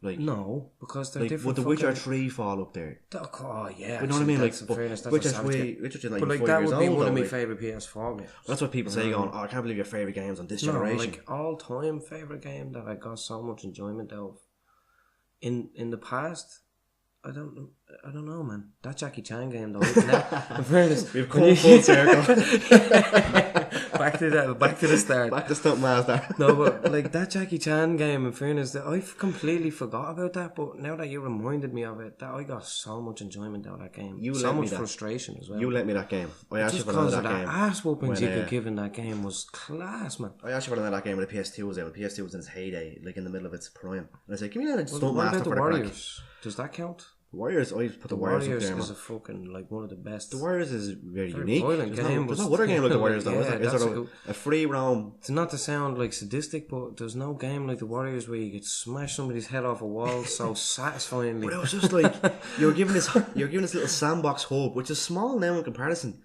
Like, no, because they're different. Would The Witcher 3 fall up there? Oh, yeah. But you know what I mean? Like, Witcher 3, but like, that would be one of my favourite PS4 games. That's what people say, going, I can't believe your favourite games on this generation. Like, all-time favourite game that I got so much enjoyment out of. In the past... I don't know, man. That Jackie Chan game, though. Now, in fairness, we've come full circle. back to the start. Back to Stuntmaster. No, but like that Jackie Chan game, in fairness, I've completely forgot about that. But now that you reminded me of it, that I got so much enjoyment out of that game. So much frustration as well. You let me that game. I asked you for that game. Ass whoopings you could give in that game was class, man. I asked you for that game when the PS2 was out. The PS2 was in its heyday, like in the middle of its prime. And I said, give me that Stuntmaster for the Warriors. Does that count? Warriors, I put the Warriors up there, man. Is a fucking, like, one of the best. The Warriors is very unique. Violent game. There's no other game like the Warriors, though, is there? Is there a free roam? It's not to sound, like, sadistic, but there's no game like the Warriors where you could smash somebody's head off a wall so satisfyingly. But it was just like, you're given this little sandbox hub, which is small now in comparison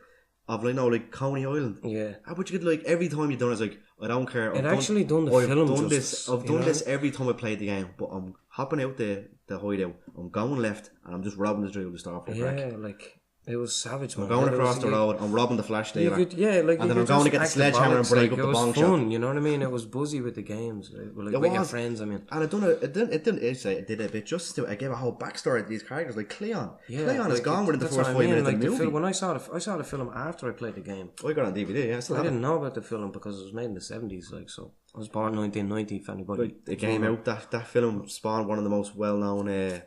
of, like, like Coney Island. Yeah. But you could, like, every time you've done it, it's like, I don't care. I've done this every time I played the game, but I'm hopping out the hideout, I'm going left, and I'm just robbing the drill to start for a crack. Yeah, like, it was savage, man. I'm going across the road, I'm robbing the flash dealer. And then I'm going to get the sledgehammer and break up the bong shop. It was fun, you know what I mean? It was buzzy with the games, with your friends, I mean. And it did a bit justice to it. I gave a whole backstory to these characters, like Cleon. Yeah, Cleon is gone within the first 5 minutes of the movie. When I saw the film after I played the game. I got it on DVD, yeah. I didn't know about the film because it was made in the 70s, like, so. I was born in 1990, if anybody. It came out, that film spawned one of the most well-known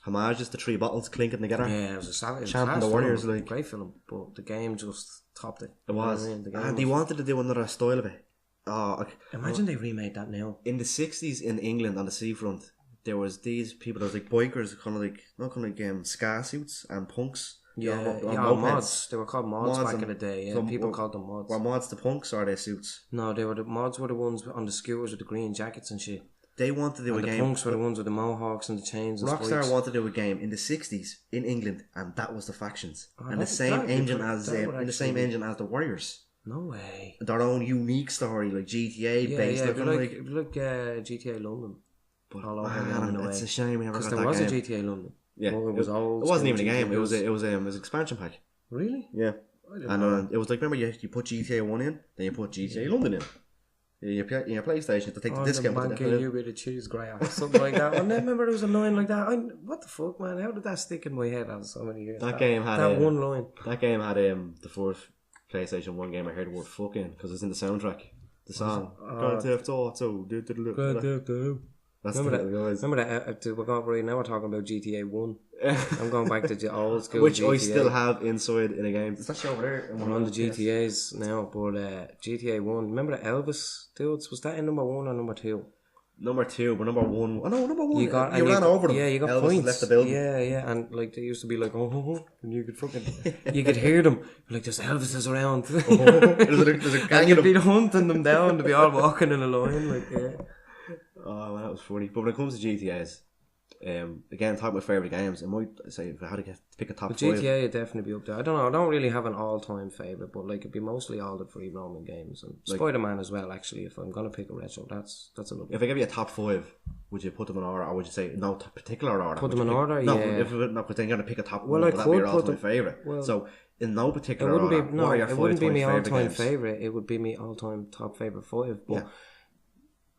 homages to Three Bottles clinking together. Yeah, it was a savage. Champion the Warriors, like. Great film, but the game just topped it. It was. And they wanted to do another style of it. Imagine they remade that now. In the 60s in England on the seafront, there was these people, there was like bikers, kind of like ska suits and punks. Mods. They were called mods back in the day. Yeah, so people called them mods. Were mods the punks or their suits? No, mods were the ones on the skewers with the green jackets and shit. They wanted to do a game. The punks were the ones with the mohawks and the chains and Rockstar wanted to do a game in the 60s in England, and that was the factions. And the same engine as the Warriors. No way. Their own unique story, like GTA based. Like GTA London. But it's a shame we never got that game. Because there was a GTA London. Yeah, it wasn't even a game. It was an expansion pack. Really? Yeah. And it was like, remember, you put GTA 1 in, then you put GTA London in. Your PlayStation to take the discount. Man, can you with a cheese grater or something like that? And I remember there was a line like that. What the fuck, man? How did that stick in my head after so many years? That one line. That game had the first PlayStation 1 game I heard the word fucking because it's in the soundtrack. The song. Grand Theft Auto. Grand Theft Auto. Remember that? Now we're talking about GTA 1. I'm going back to the old school which GTA. I still have inside in a game. It's actually over there. I'm on the GTAs now, but GTA 1. Remember the Elvis dudes? Was that in number 1 or number 2? Number 2, but number 1. Oh no, number 1. You ran over them. Yeah, you got Elvis points. Left the building. Yeah, and like they used to be like, and you could fucking, you could hear them like, there's Elvises around. There's a gang and you'd be hunting them down to be all walking in a line, like yeah. Oh, well, that was funny. But when it comes to GTAs, Again, talking about favourite games, I might say if I had to pick a top but 5. GTA would definitely be up there. I don't know. I don't really have an all-time favourite, but like it'd be mostly all the free roaming games and like, Spider-Man as well. Actually, if I'm gonna pick a retro, that's another. If I give you a top 5, would you put them in order, or would you say no particular order? Put them in order, no, yeah. But then you're gonna pick a top well, 1. I would that be your could put all-time favourite? Well, so in no particular it wouldn't order, be no. what are your It wouldn't be my all-time games? favourite. It would be my all-time top favourite 5. But Yeah.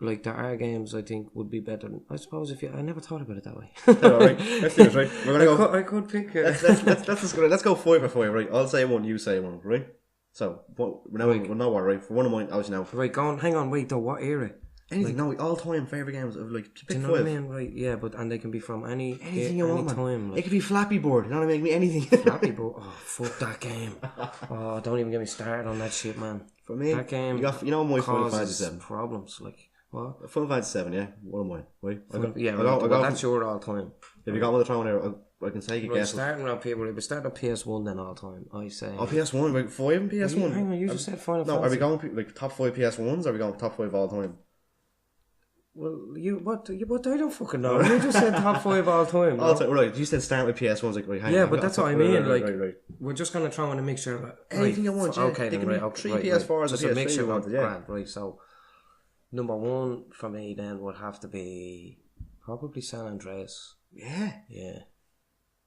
like there are games I think would be better. I suppose if you, I never thought about it that way. Alright, let's do it, right? We're gonna go. I could pick. Let's go 5 for 5, right? I'll say one, you say one, right? So now we know what, right? For one of mine, obviously now. Right, go on. Hang on, wait. Though, what era? Anything, no, all-time favourite games of like pick Do you know 5. what I mean? Right, yeah, but and they can be from anything you want, time. It could be Flappy Board. You know what I mean? Anything. Flappy Board. Oh, fuck that game. Oh, don't even get me started on that shit, man. For me, that game. you know my Final Fantasy causes 7 problems. Like what? Final Fantasy 7, yeah, one of mine. Right? Yeah, that's your all time. If you got one to throw in there, I can take a guess. Starting on people, if we start on PS1, then all time. I say. Oh, PS1, like 5 and PS1. Hang on, you just said Final Fantasy. No, are we going like top 5 PS1s? Or are we going top 5 all time? Well, what? I don't fucking know. You just said top 5 all time. All time, right? You said start with PS1s, like right. Yeah, but that's what I mean. Right. We're just gonna throw in a mixture of anything you want. Okay, then right. Okay, 3 PS4s, just a a mixture PS3 of grand. Right, so number 1 for me then would have to be probably San Andreas. Yeah.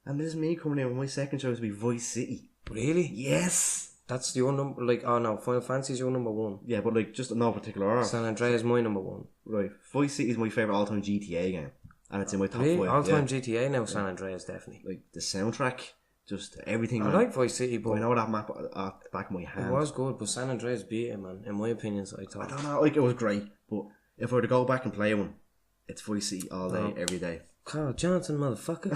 And this is me coming in with my second choice to be Vice City. Really? Yes. That's your number. Like, oh no, Final Fantasy is your number 1. Yeah, but like just in no particular order. San Andreas is my number 1. Right. Vice City is my favourite all-time GTA game, and it's in my top 5. All-time GTA now. San Andreas definitely. Like the soundtrack, just everything. I like Vice City, but I know that map at the back of my hand. It was good, but San Andreas beat it, man. In my opinion, I thought. I don't know. Like it was great, but if I were to go back and play one, it's Vice City all day, every day. Carl Johnson, motherfucker.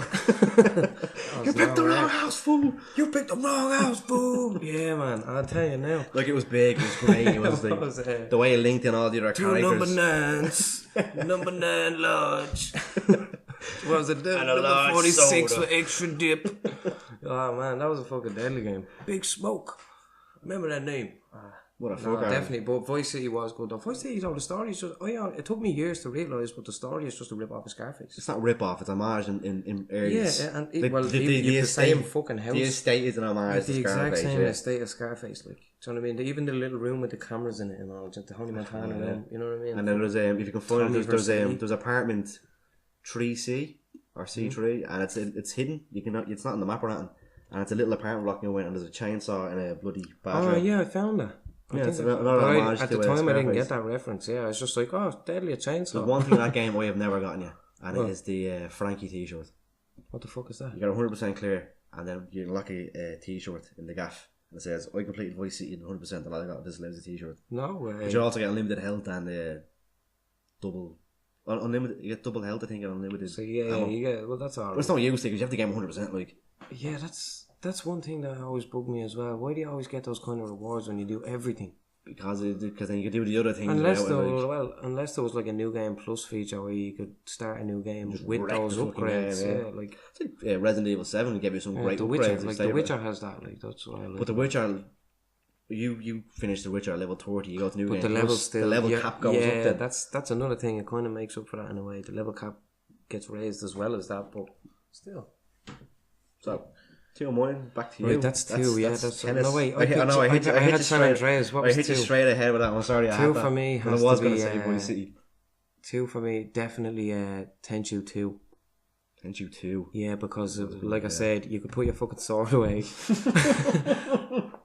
You picked the wrong house, fool. You picked the wrong house, fool. Yeah, man. I'll tell you now. Like it was big, it was great. It was like the way it linked in all the other characters. Number 9s. Number 9 large. What was it? Number 46 soda. For extra dip. Oh man, that was a fucking deadly game. Big Smoke. Remember that name? What a fuck. Definitely, but Vice City was good though. Vice City, though, the story is just, it took me years to realise, but the story is just a rip off of Scarface. It's not a rip off, it's a homage in areas. Yeah, and the same fucking house. The estate is an homage to Scarface. The exact same estate as Scarface, like. Do you know what I mean? Even the little room with the cameras in it and all, just the Honey Montana room, you know what I mean? And then there's if you can find it, there's apartment 3C or C3, and it's hidden. It's not on the map or anything, and it's a little apartment block you went, and there's a chainsaw and a bloody bathroom. Oh yeah, I found that. It's another homage at to the time I didn't Scarface. get that reference. Yeah, I was just like, oh, deadly a chainsaw. There's one thing in that game I have never gotten yet, and it is the Frankie t-shirt. What the fuck is that? You got 100% clear, and then you unlock a t-shirt in the gaff, and it says, I completed Vice City 100%, and all I got this lousy t-shirt. No way. But you also get unlimited health and unlimited. You get double health, I think, and unlimited. So yeah, you get. Well, that's alright. But it's not used to because you have to get 100%. Like. Yeah, that's one thing that always bugged me as well. Why do you always get those kind of rewards when you do everything? Because then you can do the other things. Unless there was like a new game plus feature where you could start a new game just with those upgrades. Game, yeah. Like Resident Evil 7 gave you some great upgrades. Like The Witcher has that. Like that's what I like. But The Witcher, you finish The Witcher at level 30. You go to new game. The level cap goes up. Yeah, that's another thing. It kind of makes up for that in a way. The level cap gets raised as well as that, but still. So. 2 of mine, back to you. Right, that's 2, yeah. That's tennis. No, wait. I had San Andreas. What was 2? I hit you straight ahead with that one. Sorry, 2 for me has to be... Vice City. 2 for me, definitely Tenchu 2. Tenchu 2? Yeah, because, I said, you could put your fucking sword away.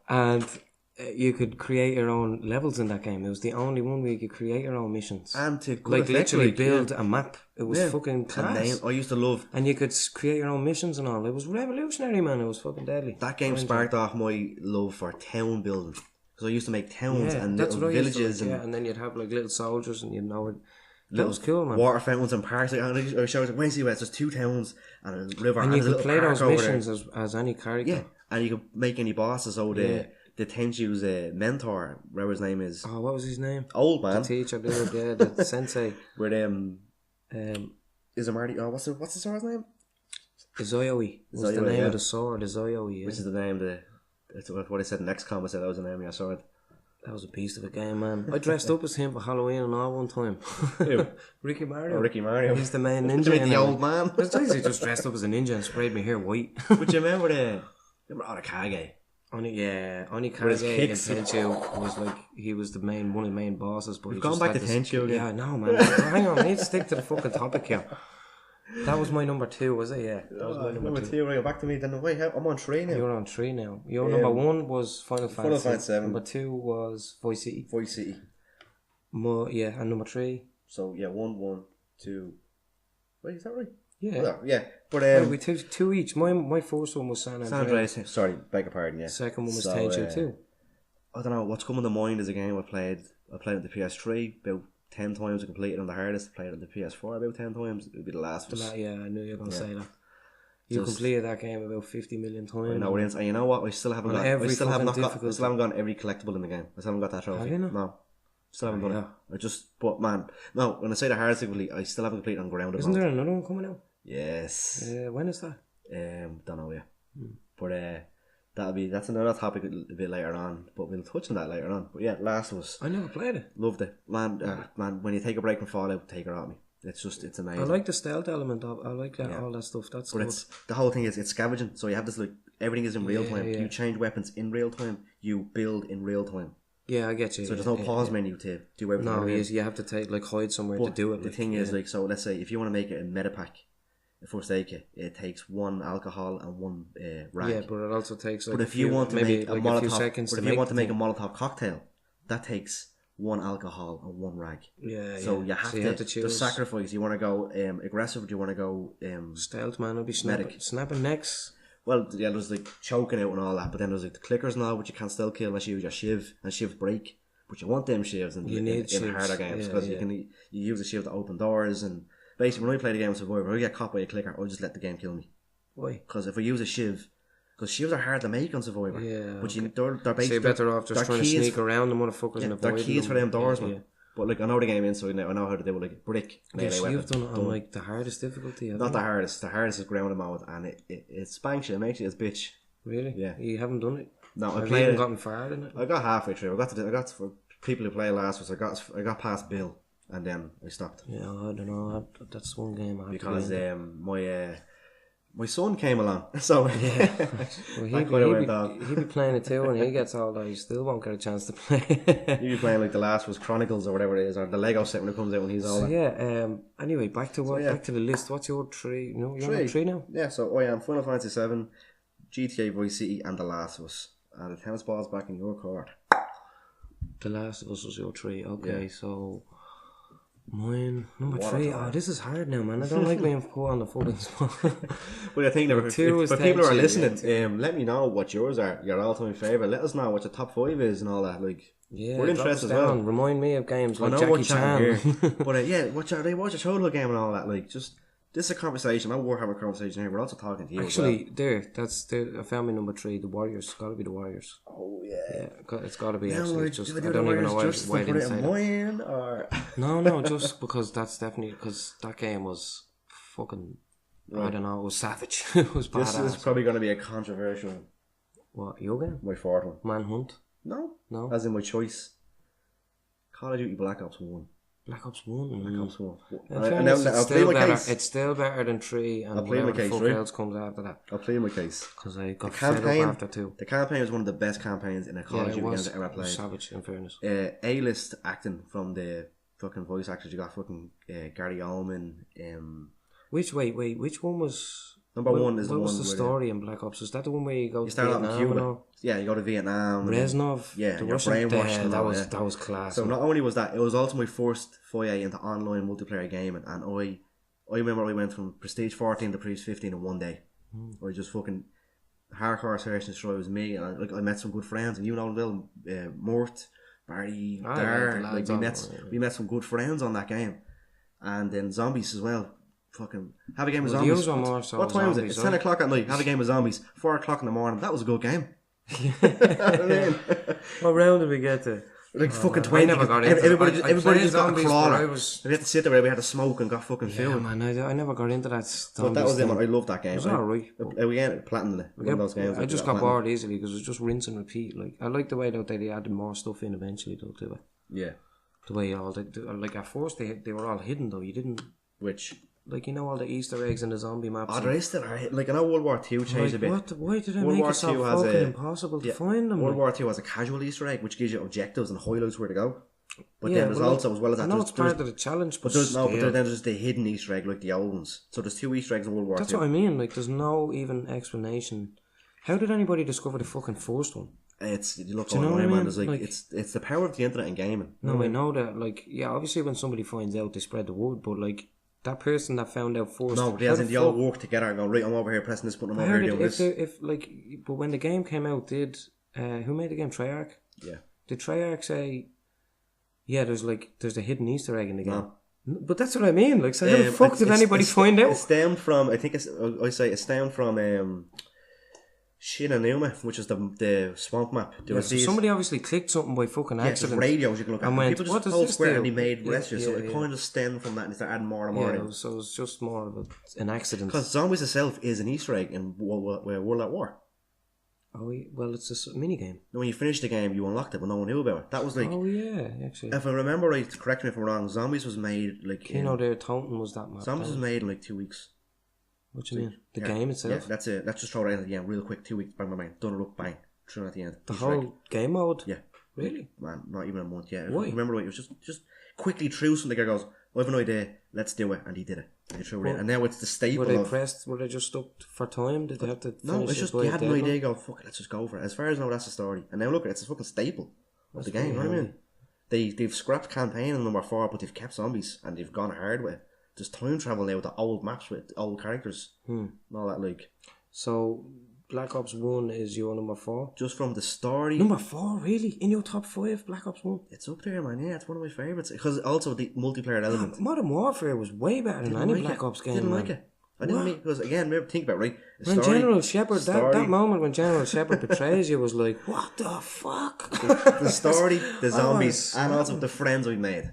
And you could create your own levels in that game. It was the only one where you could create your own missions. And to literally build a map. It was fucking class. I used to love... And you could create your own missions and all. It was revolutionary, man. It was fucking deadly. That game sparked off my love for town building. Because I used to make towns and little villages. And then you'd have like little soldiers and you'd know it. That was cool, man. Water fountains and parks. I showed Wednesday West, there's 2 towns and a river. And you could play those missions as any character. Yeah, and you could make any bosses. So the Tenchu's mentor, whatever his name is. Oh, what was his name? Old man. The teacher, the sensei. With is it Marty? Oh, what's the sword's name? Izoyoi. Was the name of the sword? Izoyoi. Yeah. Which is the name? That's what I said. Next comment said that was the name of your sword. That was a beast of a game, man. I dressed up as him for Halloween and all one time. Who? Ricky Mario. Oh, Ricky Mario. He's the main ninja. The old man. He just dressed up as a ninja and sprayed my hair white. But you remember Onikage? Onikage and kicks. Tenchu was like, he was one of the main bosses. But we've gone back to Tenchu again. Yeah, no, man. Hang on, I need to stick to the fucking topic here. That was my number 2, was it? Yeah, that was my number 2. Right, back to me then. Wait, I'm on 3 now. You're on 3 now. Your number 1 was Final Fantasy VII. Number 2 was Vice City. Yeah, and number 3. So yeah, 1, 2. Wait, is that right? Yeah. Oh, yeah. But we took 2 each. My first one was San Andreas. Sorry, beg your pardon. Yeah. Second one was Tenchu too. I don't know what's coming to mind is a game I played on the PS3 about 10 times. I completed on the hardest. Played on the PS4 about 10 times. It would be The Last of Us. Yeah, I knew you were going to say that. You completed that game about 50 million times. I know, and you know what? I still haven't got every collectible in the game. I still haven't got that trophy. Have you not? No. Still haven't done it. But man, no, when I say the hardest complete, I still haven't completed on ground. Isn't there another one coming out? Yes. When is that? Don't know yet. But that's another topic a bit later on. But we'll touch on that later on. But yeah, Last of Us. I never played it. Loved it, man. When you take a break from Fallout, take her at me. It's amazing. I like the stealth element of. I like that all that stuff. That's good. But the whole thing is it's scavenging. So you have this everything is in real time. Yeah. You change weapons in real time. You build in real time. Yeah, I get you. So there's no pause menu to do everything. No, you have to hide somewhere to do it. The thing is, so let's say if you want to make it a meta pack, a first aid kit, it takes 1 alcohol and 1 rag. Yeah, but it also takes. But if you want to make a Molotov cocktail, that takes 1 alcohol and 1 rag. Yeah. So you have to choose. The sacrifice. You want to go aggressive? Or do you want to go stealth? Man, it'll be snapping necks. Well, yeah, there's choking out and all that, but then there's the clickers and all, which you can still kill unless you use your shiv, and shivs break. But you want them shivs in harder games because you use the shiv to open doors. And basically, when I play the game of Survivor, I get caught by a clicker, I'll just let the game kill me. Why? Because if I use a shiv, because shivs are hard to make on Survivor. Yeah. But they're basically. So you're better off just trying to sneak around the motherfuckers and avoid them. They're keys for them doors, man. But I know the game inside now. I know how to do it brick. Yes, you've done it on the hardest difficulty. Not the hardest. The hardest is ground mode, and it spanks you. It makes you as bitch. Really? Yeah. You haven't done it? No, I haven't gotten far in it. I got halfway through. I got for people who play Last of Us. I got past Bill, and then I stopped. Yeah, I don't know. That's one game I have because my son came along, so yeah. Well, he'd be playing it too, and he gets all that. He still won't get a chance to play. He'd be playing The Last of Us Chronicles or whatever it is, or the Lego set when it comes out when he's all that. Yeah. Anyway, back to the list. What's your 3? No, you're on 3 now. Yeah. So I am Final Fantasy VII, GTA Vice City, and The Last of Us. And the tennis ball's back in your court. The Last of Us was your 3. Okay, so. Mine, number 3. Oh, this is hard now, man. I don't like being put on the fucking spot. Well, I think for people who are listening, let me know what yours are, your all-time favourite. Let us know what your top 5 is and all that. We're interested as well. Remind me of games like Jackie Chan. But what's your childhood game and all that? This is a conversation. We're having a conversation here. We're also talking to you. Actually, I found my number 3. The Warriors. It's got to be the Warriors. Oh yeah. Yeah, it's got to be. Actually, I don't even know why I didn't say that. No, just because that's definitely because that game was fucking. Right. I don't know. It was savage. It was badass. This is probably going to be a controversial. What, your game? My 4th one. Manhunt. No. As in my choice. Call of Duty Black Ops 1. Black Ops 1. Black Ops 1. It's still better than 3 and whatever the fuck else comes after that. I'll play my case. Because I got fed up after 2. The campaign was one of the best campaigns in a Call of Duty game I've ever played. Savage, in fairness. A-list acting from the fucking voice actors. You got fucking Gary Oldman. Which one was... Number 1 is the one. What was the story in Black Ops? Is that the one where you go to Vietnam? Out in Cuba. Yeah, you go to Vietnam. Reznov. Yeah, you're brainwashed. That was class. So not only was that, it was also my first foray into online multiplayer gaming, and I remember I went from Prestige 14 to Prestige 15 in one day. I just fucking hardcore search and destroy was me, and I met some good friends, and Little Mort, Barry, Dar, we met some good friends on that game, and then zombies as well. Fucking have a game of zombies. What time was it? It's 10 o'clock at night. Have a game of zombies. 4 o'clock in the morning. That was a good game. What round did we get to? like fucking 20. I never got into everybody just got a crawler. We had to sit there. We had to smoke and got fucking food. Man, I never got into that. But that was it, man. I loved that game. It was alright. We ended up platinum it. One of those games. I just got bored easily because it was just rinse and repeat. Like I like the way that they added more stuff in eventually though to it. Yeah. The way like at first they were all hidden though. You didn't. Which. Like, you know, all the Easter eggs and the zombie maps. Oh, there is still, like, I know World War II changed a bit. Why did they make it so fucking impossible to find them? World War II has a casual Easter egg, which gives you objectives and highlights where to go. But then there's also, as well as that, it's part of the challenge, but then there's the hidden Easter egg, like the old ones. So there's 2 Easter eggs in World War II. That's what I mean, like, there's no even explanation. How did anybody discover the fucking first one? You look online, man. There's like it's the power of the internet and gaming. No, I know that. Like, yeah, obviously when somebody finds out, they spread the word. But like that person that found out first, no, they all work together and go right. I'm over here pressing this button. I'm over here doing this. But when the game came out, did who made the game? Treyarch. Yeah. Did Treyarch say? Yeah, there's a hidden Easter egg in the game. No. But that's what I mean. Like, so how the fuck did anybody find out? It stemmed from. It stemmed from. Shinanuma, which is the swamp map. Somebody obviously clicked something by fucking accident. Radios you can look at. And people just hold square and they made rescues, so it kind of stemmed from that and they started adding more and more. Yeah, so it's just more of an accident. Because Zombies itself is an Easter egg in World at War. Oh, well, it's a mini game. When you finished the game, you unlocked it, but no one knew about it. That was like. Oh yeah, actually. If I remember right, correct me if I'm wrong. Zombies was made like. Kino there, Taunton was that map. Zombies was made in like 2 weeks. What do you mean? The game itself? Yeah, that's it. Let's just throw it out at the end real quick. 2 weeks, bang, bang, bang. Done it up, bang. Thrown at the end. The whole game mode? Yeah. Really? Man, not even a month, yeah. Why? Remember, it was just quickly threw something. The guy goes, I have an idea, let's do it. And he did it. And he threw it in. And now it's the staple Were they just stuck for time? Did they have to finish No, it's just, you had an idea, go, fuck it, let's just go for it. As far as I know, that's the story. And now look, it's a fucking staple of the game, you know what I mean? They've scrapped campaign in number 4, but they've kept zombies. And they've gone hard with it. There's time travel now with the old maps with old characters and all that like. So Black Ops 1 is your number 4? Just from the story. Number 4, really? In your top 5, Black Ops 1? It's up there, man. Yeah, it's one of my favourites. Because also the multiplayer element. Modern Warfare was way better than any Black Ops game. Didn't like it. I didn't like it. Because again, remember, think about it, right? When General Shepard, that moment when General Shepard betrays you was like, what the fuck? The story, the zombies, and also the friends we made.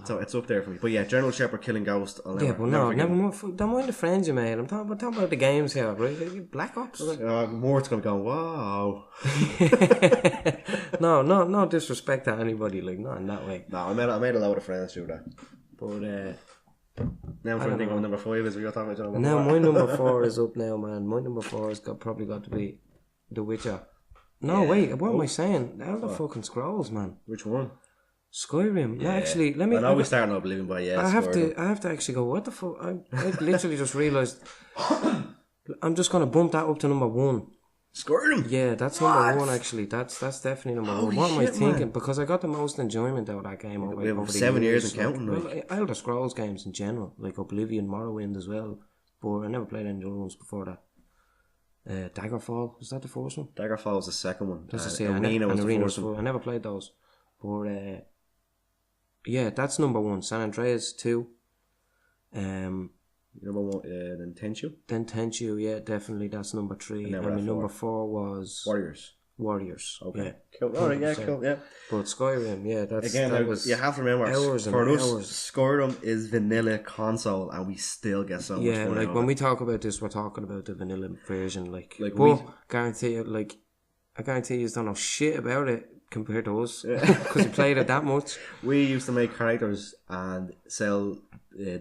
So it's up there for me. But yeah, General Shepard killing Ghost. Never don't mind the friends you made. I'm talking about the games here, right? Black Ops. Mort's gonna go, wow. No disrespect to anybody, like not in that way. No, I made a load of friends through that. But now I'm trying to think what number 5 is. We got talking about now my number 4 is up now, man. My number 4 has probably got to be The Witcher. No, wait, what am I saying? Elder fucking Scrolls, man. Which one? Skyrim. Yeah. Actually, let me. I know we starting Oblivion, but yeah. I have to actually go. What the fuck? I literally just realised. I'm just gonna bump that up to number 1. Skyrim. Yeah, that's number 1. Actually, that's definitely number 1. What am I thinking? Man. Because I got the most enjoyment out of that game over 7 years and counting. Well, Elder Scrolls games in general, like Oblivion, Morrowind as well. But I never played any other ones before that. Daggerfall, was that the first one? Daggerfall was the second one. Arena was the first one. I never played those, but. Yeah, that's number 1. San Andreas 2. Number 1, then Tenchu. Then Tenchu, yeah, definitely. That's number 3. And my number 4 was Warriors. Okay. Yeah. Cool. Alright, yeah, cool. Yeah. But Skyrim, yeah, that was you have to remember hours and hours. Skyrim is vanilla console, and we still get so much fun. Yeah, like when we talk about this, we're talking about the vanilla version. Like guarantee you, I guarantee you don't know shit about it compared to us because you played it that much. We used to make characters and sell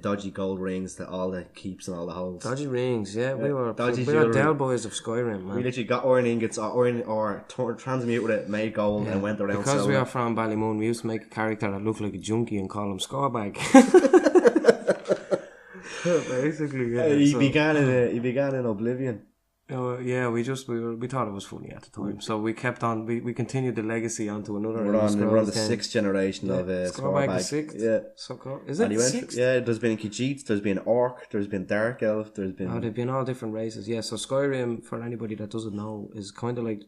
dodgy gold rings to all the keeps and all the holes. Dodgy rings, yeah. We were Del Boys of Skyrim, man. We literally got iron ingots or transmute with it, made gold and went around. Because we are from Ballymoon, we used to make a character that looked like a junkie and call him Scorebag. Basically, yeah. He began in Oblivion. Yeah, we thought it was funny at the time, so we kept on. We continued the legacy onto another. We're on the 6th generation of Scorebag. 6th. Yeah, so cool. Is it 6th? Yeah, there's been Khajiit, there's been Orc, there's been Dark Elf, there's been. Oh, they've been all different races. Yeah, so Skyrim, for anybody that doesn't know, is kind of like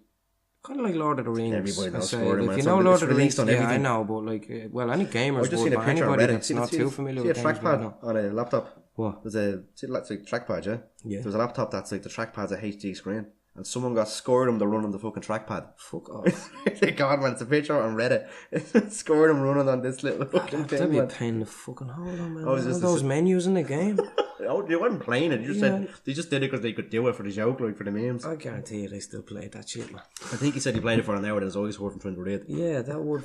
Lord of the Rings. Everybody knows Skyrim. If you know Lord of the Rings, yeah, I know, but like, any gamers would, but anybody that's not too familiar with games, trackpad on a laptop. What? There's a trackpad, yeah? Yeah. There's a laptop that's like the trackpad's a HD screen. and someone got scored him to run on the fucking trackpad. Fuck off. God, man, it's a picture on Reddit. Scored him running on this little fucking thing. That'd be a pain in the fucking hole, man. Oh, All those menus in the game. Oh, they weren't playing it. They just did it because they could do it for the joke, like for the memes. I guarantee you they still play that shit, man. I think he said he played it for an hour and it was always worth him trying to read. Yeah, that would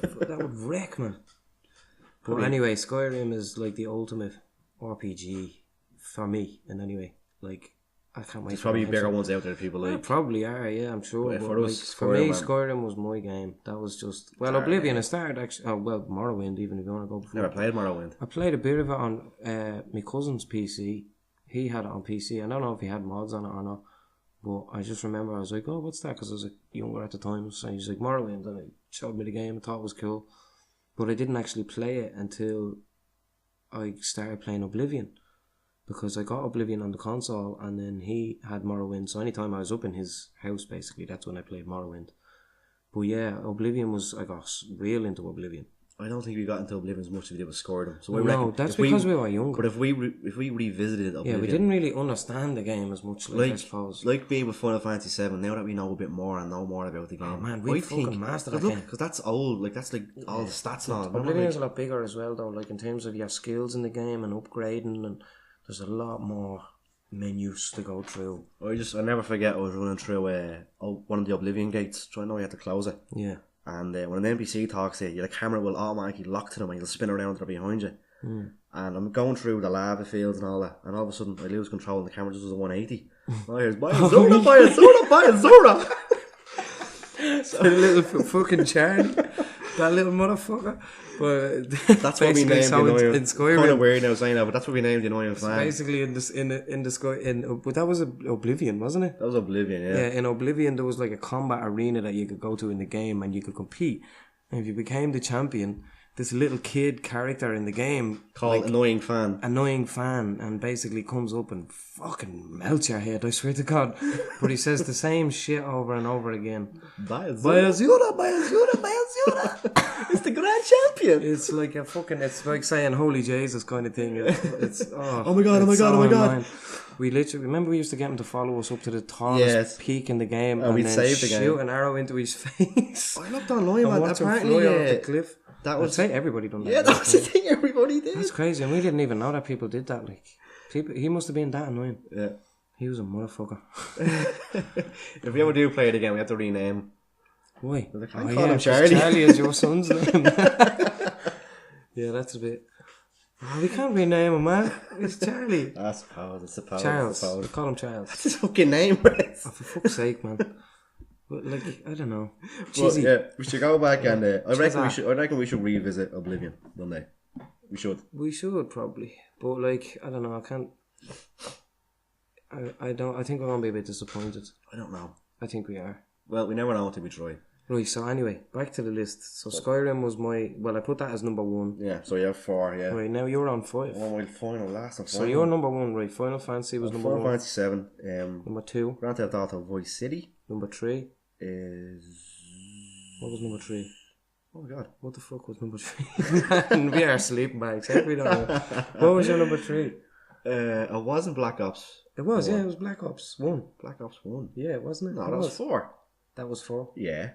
wreck, man. But anyway, Skyrim is like the ultimate RPG for me, and anyway, like I can't wait. There's probably bigger ones out there that people like. Probably are, yeah, I'm sure. But for us, for me, Skyrim was my game. That was just Oblivion. I started actually. Oh well, Morrowind. Even if you want to go before. Never played Morrowind. I played a bit of it on my cousin's PC. He had it on PC. I don't know if he had mods on it or not, but I just remember I was like, "Oh, what's that?" Because I was like younger at the time. So he's like Morrowind, and he showed me the game. I thought it was cool, but I didn't actually play it until I started playing Oblivion. Because I got Oblivion on the console and then he had Morrowind. So anytime I was up in his house, basically, that's when I played Morrowind. But yeah, I got real into Oblivion. I don't think we got into Oblivion as much as we did with Skyrim. So no, that's because we were younger. But if we revisited Oblivion... Yeah, we didn't really understand the game as much, I suppose. Like being with Final Fantasy VII, now that we know a bit more and know more about the game. Oh man, we fucking mastered that game. Because that's old, like that's like all the stats and all. Oblivion's a lot bigger as well though, like in terms of your skills in the game and upgrading, and there's a lot more menus to go through. I never forget I was running through one of the Oblivion gates, so I know you had to close it. Yeah. And when an NPC talks to you, the camera will automatically lock to them and you'll spin around behind you. And I'm going through the lava fields and all that, and all of a sudden I lose control and the camera just does a 180. I hear, buy a Zora, buy a Zora, buy a Zora! So the little fucking Charlie, that little motherfucker. But that's what we named the annoying. In Skyrim, kind of weird now saying that, but that's what we named the annoying fan. Basically, but that was Oblivion, wasn't it? That was Oblivion, yeah. Yeah, in Oblivion there was like a combat arena that you could go to in the game, and you could compete. And if you became the champion, this little kid character in the game called Annoying Fan, and basically comes up and fucking melts your head, I swear to God. But he says the same shit over and over again. Buy a Zora. It's the grand champion. It's like it's like saying holy Jesus kind of thing. It's oh my god. We remember we used to get him to follow us up to the tallest peak in the game, and we'd then save the game. Shoot an arrow into his face. I looked online, man. Apparently, off the cliff. I'd say everybody done that. Yeah, that was the thing everybody did. That's crazy, and we didn't even know that people did that. Like, he must have been that annoying. Yeah, he was a motherfucker. If we ever do play it again, we have to rename. Why? Call him Charlie. Charlie is your son's name. Yeah, that's a bit. Oh, we can't rename him, man. It's Charlie. I suppose. Charles. We call him Charles. That's his fucking name, right? Oh, for fuck's sake, man. But like, I don't know. Well, yeah, we should go back and I reckon we should revisit Oblivion one day. We should probably, but like, I don't know. I can't. I don't. I think we're gonna be a bit disappointed. I don't know. I think we are. Well, we never know until we try. Right. So anyway, back to the list. So Skyrim was I put that as number 1. Yeah. So you have 4. Yeah. Right. Now you're on 5. Oh, my final last. So you're number 1, right? Final Fantasy was number 1. Final Fantasy 7. Number 2. Grand Theft Auto Vice City. Number 3 is. What was number 3? Oh my god. What the fuck was number 3? We are sleeping bags. We don't know. What was your number 3? It wasn't Black Ops. It was, yeah, it was Black Ops 1. Black Ops 1. Yeah, wasn't it? No, that was 4. That was 4? Yeah.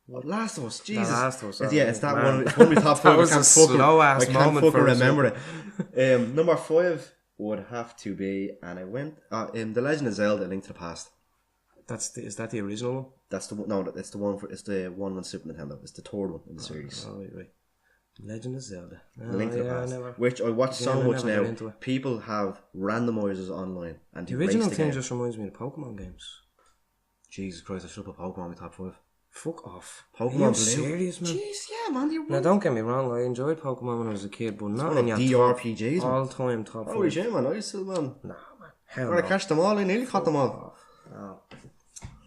What? Last of Us, Jesus. Last of Us. It's that one. It's one of my top 5. That was a slow ass moment. I can't fucking remember it. Number 5 would have to be, and I went in The Legend of Zelda: A Link to the Past. Is that the original one? That's the one. No, it's the one on Super Nintendo. It's the third one in the series. Oh, right. Legend of Zelda. Link to the Past, which I watch so much now. People have randomizers online, and the original thing just reminds me of Pokemon games. Jesus Christ! I should have put Pokemon in my top 5. Fuck off. Pokemon Blue. Serious, man? Jeez, yeah, man. You're now, don't get me wrong. I enjoyed Pokemon when I was a kid, but not in your DRPGs, all-time top 5. Oh, shit, man. I still, man. Nah, man. Hell no. I catch them all. I nearly caught them all. No.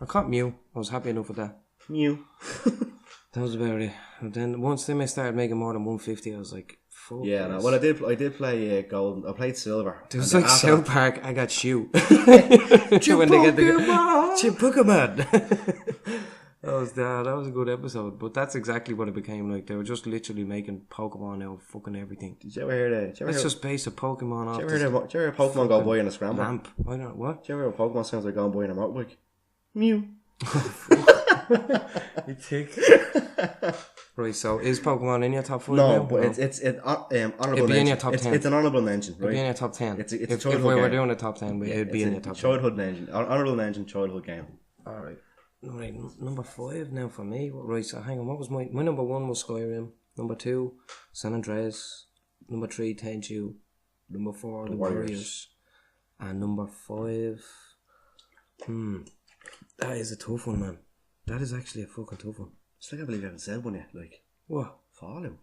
I caught Mew. I was happy enough with that. Mew. That was about it. And then once they started making more than 150, I was like, fuck. Yeah, no. Well, I did play Gold. I played Silver. It was like South Park. I got Shoe. When they get the Pokemon. That was a good episode, but that's exactly what it became like. They were just literally making Pokemon out of fucking everything. Did you ever hear that? Let's just base a Pokemon off. Did you ever hear Pokemon go by in a scramble? Lamp. I don't know what. Did you ever hear Pokemon sounds like going by in a motorbike? Mew. You think? Right, so is Pokemon in your top 5 No, now? but it's honourable It'd be in your mention. top 10. It's an honourable mention, right? It'd be in your top 10. It's a if childhood we were game. doing a top 10, it'd be in your top 10. Childhood mention. Honourable mention, childhood game. Alright. Right, number 5 now for me. Right, so hang on, what was my number 1 was Skyrim. Number 2, San Andreas. Number 3, Tenchu. Number 4, The Warriors. And number 5, that is a tough one, man. That is actually a fucking tough one. It's like I believe I haven't said one yet. Like, what? Fallout.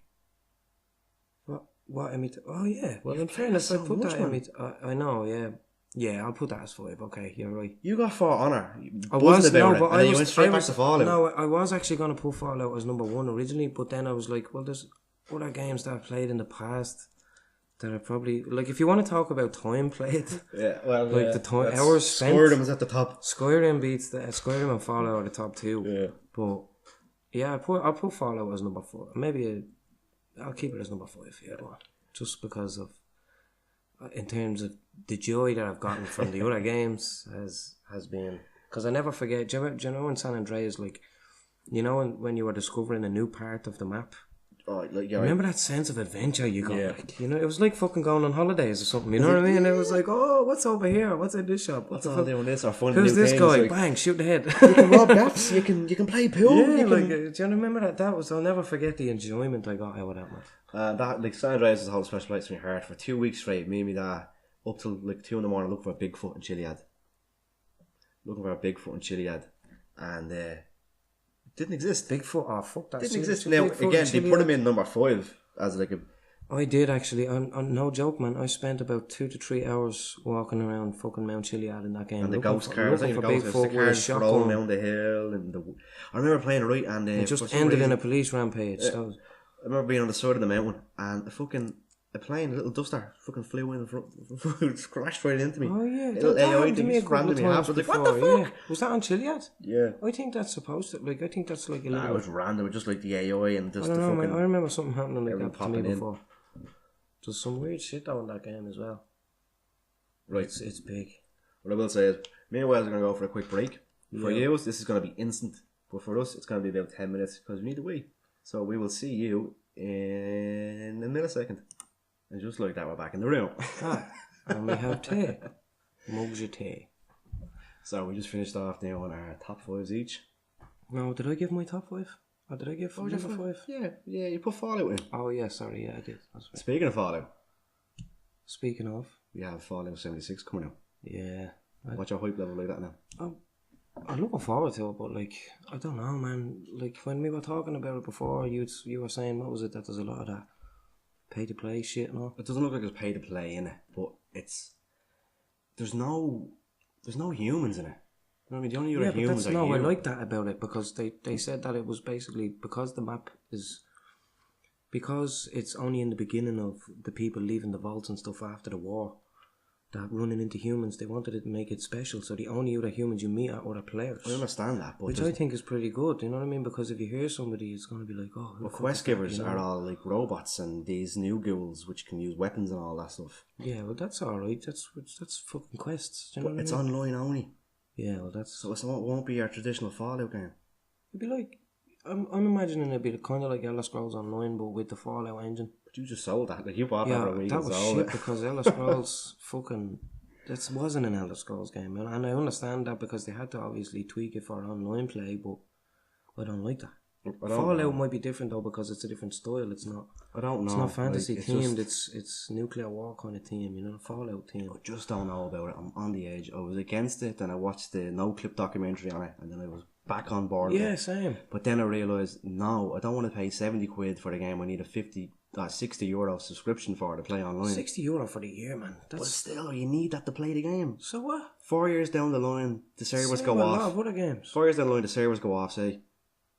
What? Oh yeah. Well, in fairness, I put that in. I know. Yeah. Yeah, I'll put that as 5. Okay, you're right. You got For Honor. I was no, but you went straight back to Fallout. No, I was actually going to put Fallout as number 1 originally, but then I was like, well, there's other games that I've played in the past that are probably like, if you want to talk about time played, yeah, well, like the time hours spent. Skyrim is at the top. Skyrim beats Skyrim and Fallout are the top 2. Yeah, but yeah, I'll put Fallout as number 4. Maybe I'll keep it as number 5. Yeah, just because of in terms of the joy that I've gotten from the other games has been, because I never forget. Do you know in San Andreas, like, you know when you were discovering a new part of the map? Oh, like, yeah, remember that sense of adventure you got? Yeah. Like, you know, it was like fucking going on holidays or something. You know what I mean? It was like, oh, what's over here? What's in this shop? What's all doing this? Or fun. Who's this guy? Like, bang! Shoot the head. You can rob gaps. You can play pool. Yeah, like, do you remember that? That was. I'll never forget the enjoyment I got out of that, man. That like San Andreas is a whole special place in my heart. For 2 weeks straight, me and my dad up till like 2 a.m. looking for a Bigfoot in Chiliad. And didn't exist. Bigfoot, oh fuck that. Didn't exist. Now again, they put him in number 5 as like a. I did actually. On no joke, man. I spent about 2 to 3 hours walking around fucking Mount Chiliad in that game. And the ghost cars, looking for Bigfoot with a shotgun down the hill, and I remember playing it right, and it just ended in a police rampage. I remember being on the side of the mountain, and a plane, a little duster, fucking flew in front, crashed right into me. Oh yeah, that happened to me a couple of times before. Like, what the fuck? Yeah. Was that on Chiliad? Yeah. I think that's supposed to, like, I think that's like a little... it was random, just like the AI and just the fucking... I remember something happening like that to me before. There's some weird shit though in that game as well. Right. It's big. What I will say is, me and Wes are going to go for a quick break. For you, this is going to be instant. But for us, it's going to be about 10 minutes because we need to wait. So we will see you in a millisecond. And just like that, we're back in the room. And we have tea. Mugs of tea. So we just finished off now on our top 5s each. No, did I give my top 5? Or did I give number 5? Yeah, you put Fallout in. Oh yeah, sorry, yeah, I did. That's right. Speaking of Fallout. Speaking of? We have Fallout 76 coming out. Yeah. What's your hype level like that now? I'm looking forward to it, but like, I don't know, man. Like, when we were talking about it before, you were saying, what was it, that there's a lot of that pay to play shit and all. It doesn't look like there's pay to play in it, but there's no humans in it. You know what I mean? The only other humans are you. I like that about it, because they said that it was basically because the map is, because it's only in the beginning of the people leaving the vaults and stuff after the war, that running into humans, they wanted to make it special, so the only other humans you meet are other players. I understand that, but which I think is pretty good, you know what I mean? Because if you hear somebody, it's going to be like, oh... Well, quest givers are all like robots and these new ghouls which can use weapons and all that stuff. Yeah, well, that's alright. That's fucking quests. Do you know what I mean? It's online only. Yeah, well, that's... So it won't be your traditional Fallout game. It'd be like... I'm imagining it'd be kind of like Elder Scrolls Online, but with the Fallout engine. But you just sold that. Like, you bought that for a week. Yeah, that was shit, because Elder Scrolls fucking... That wasn't an Elder Scrolls game. And I understand that because they had to obviously tweak it for online play, but I don't like that. Fallout might be different though, because it's a different style. It's not... I don't know. It's not fantasy themed. It's nuclear war kind of theme, you know, Fallout theme. I just don't know about it. I'm on the edge. I was against it, then I watched the No Clip documentary on it, and then I was back on board. Yeah, same. But then I realised, no, I don't want to pay 70 quid for the game. I need a 60 euro subscription for to play online. 60 euro for the year, man. But still, you need that to play the game. So what? 4 years down the line, the servers go off. A lot of other games. 4 years down the line, the servers go off, say.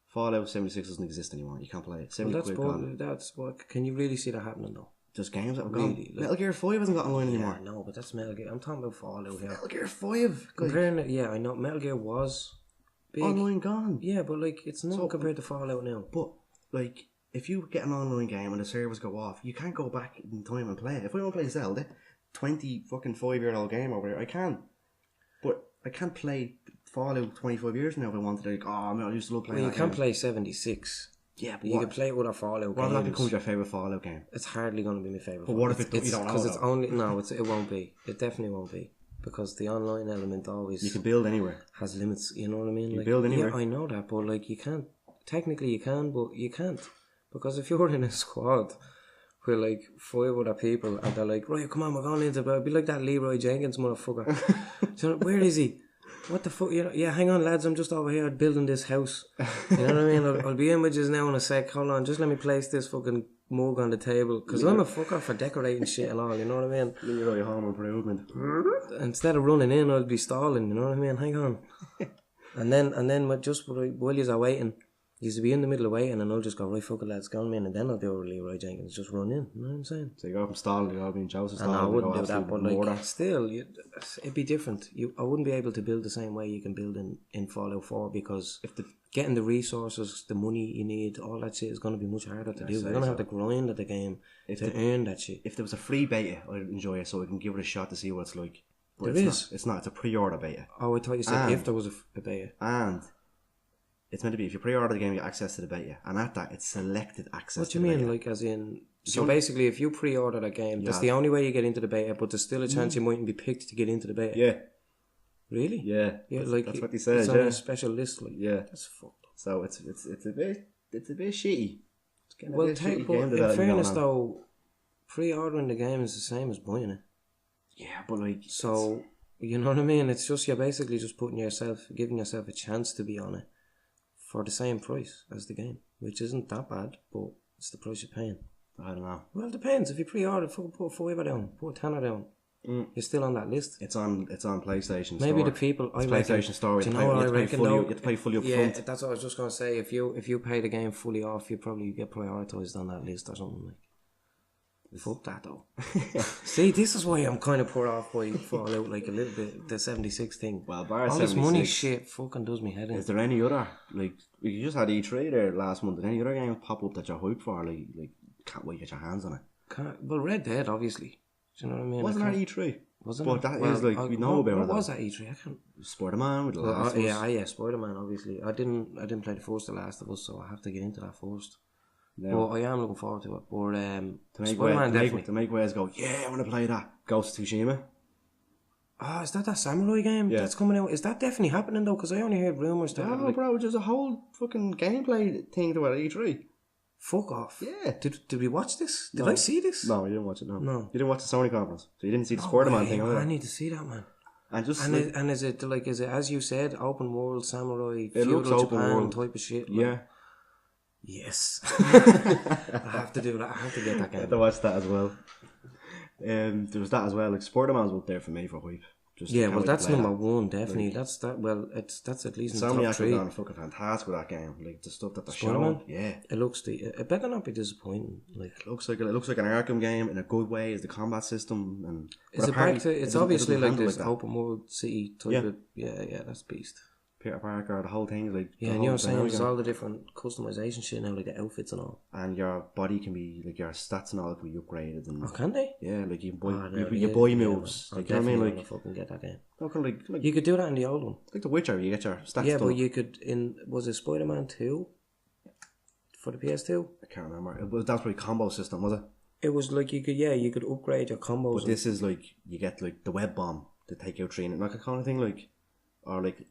Fallout 76 doesn't exist anymore. You can't play it. 70 quid gone. That's what. Can you really see that happening though? There's games that have gone. Like, Metal Gear 5 hasn't got online anymore. No, but that's Metal Gear. I'm talking about Fallout here. Metal Gear 5. Comparing it, yeah, I know Metal Gear was big. Online gone. Yeah, but like it's not compared to Fallout now. But like, if you get an online game and the servers go off, you can't go back in time and play it. If I want to play Zelda, 25-year-old game over here, I can. But I can't play Fallout 25 years now if I wanted to. Like, oh man, I used to love playing. Well, you can't play 76. Yeah, but you can play other Fallout games. What if that becomes your favourite Fallout game? It's hardly going to be my favourite. But what if you don't know? Because it's only it won't be. It definitely won't be. Because the online element always... You can build anywhere. Has limits, you know what I mean? You can build anywhere. Yeah, I know that, but like you can't... Technically you can, but you can't. Because if you're in a squad where like 5 other people and they're like, right, come on, we're going into... It'd be like that Leroy Jenkins motherfucker. So, where is he? What the fuck? You know, yeah, hang on lads, I'm just over here building this house. You know what I mean? I'll be in with you now in a sec. Hold on, just let me place this fucking mug on the table. Because I'm a fucker for decorating shit and all, you know what I mean? Leroy home improvement. Instead of running in, I'll be stalling, you know what I mean? Hang on. and then just while you're waiting, you used to be in the middle of waiting and I'll just go, right, fuck it, lads, go on in, and then I'll do it with Leroy Jenkins, just run in, you know what I'm saying? So you go from stalling, you go being Joseph stalling. I wouldn't do that, but like, still, it'd be different. I wouldn't be able to build the same way you can build in Fallout 4 because getting the resources, the money you need, all that shit is going to be much harder to do. You're going to have to grind at the game to earn that shit. If there was a free beta, I'd enjoy it so I can give it a shot to see what it's like. But it's not, it's a pre-order beta. Oh, I thought you said if there was a beta. And it's meant to be, if you pre-order the game, you get access to the beta. And at that, it's selected access to the beta. What do you mean, like as in... So basically, if you pre-order that game, that's the only way you get into the beta, but there's still a chance you mightn't be picked to get into the beta. Yeah. Really? Yeah. Like that's what they said, it's on a special list, like. Yeah. That's fucked up. So it's a bit shitty. Well, in fairness though, pre-ordering the game is the same as buying it. Yeah, but like... So, you know what I mean? It's just, you're basically just giving yourself a chance to be on it for the same price as the game, which isn't that bad, but it's the price you're paying. I don't know. Well, it depends. If you pre-order, put a $5 down, put a $10 down. You're still on that list. It's on PlayStation Maybe Store. The people... PlayStation Store. Do you know what I reckon though? You have to pay fully up front. front. That's what I was just going to say. If you pay the game fully off, you probably get prioritised on that list or something like. Fuck that though. See, this is why I'm kind of put off by Fallout like a little bit, the 76 thing. Well, bar all 76, this money shit fucking does me head in. Is there any other, like, you just had E3 there last month, did any other games pop up that you're hyped for, like can't wait to get your hands on it? Well, Red Dead, obviously. Do you know what I mean? Wasn't that E3? Wasn't but that is like, we know about it. What was that E3? I can't... Spider-Man with The Last of Us. Yeah, Spider-Man, obviously. I didn't play the first The Last of Us, so I have to get into that first. No. But I am looking forward to it. But Spider-Man definitely. To make ways go, yeah, I want to play that. Ghost of Tsushima. Is that samurai game that's coming out? Is that definitely happening though? Because I only heard rumours that... No, bro, there's a whole fucking gameplay thing to it at E3. Fuck off. Yeah. Did we watch this? Did I see this? No, you didn't watch it, no. No. You didn't watch the Sony conference. So you didn't see the Spider-Man thing either. I need to see that, man. And just is it as you said, open world samurai, it looks open Japan world type of shit? Like, yeah. Yes. I have to do that. I have to get that game. I have to watch that as well. There was that as well. Like Spider-Man's up there for me for hype. Well, that's number one, definitely. Like, that's at least in the top 3. Sony actually fucking fantastic with that game. Like the stuff that they're Spider-Man? showing. Yeah. It better not be disappointing. Like it looks like an Arkham game in a good way. Is the combat system and is it back to? It's obviously like this like open world city type of. Yeah, that's beast. Peter Parker, the whole thing, like and you're saying there's all the different customization shit now, like the outfits and all. And your body can be like your stats and all can be upgraded. And can they? Yeah, like you can buy moves. Yeah, like you know what I mean, like fucking get that game. Like you could do that in the old one. Like The Witcher, you get your stats. Yeah, but you could was it Spider-Man 2 for the PS2? I can't remember. That's probably combo system, was it? It was like you could upgrade your combos. But this is like you get like the web bomb to take out training, like a kind of thing, like. Or like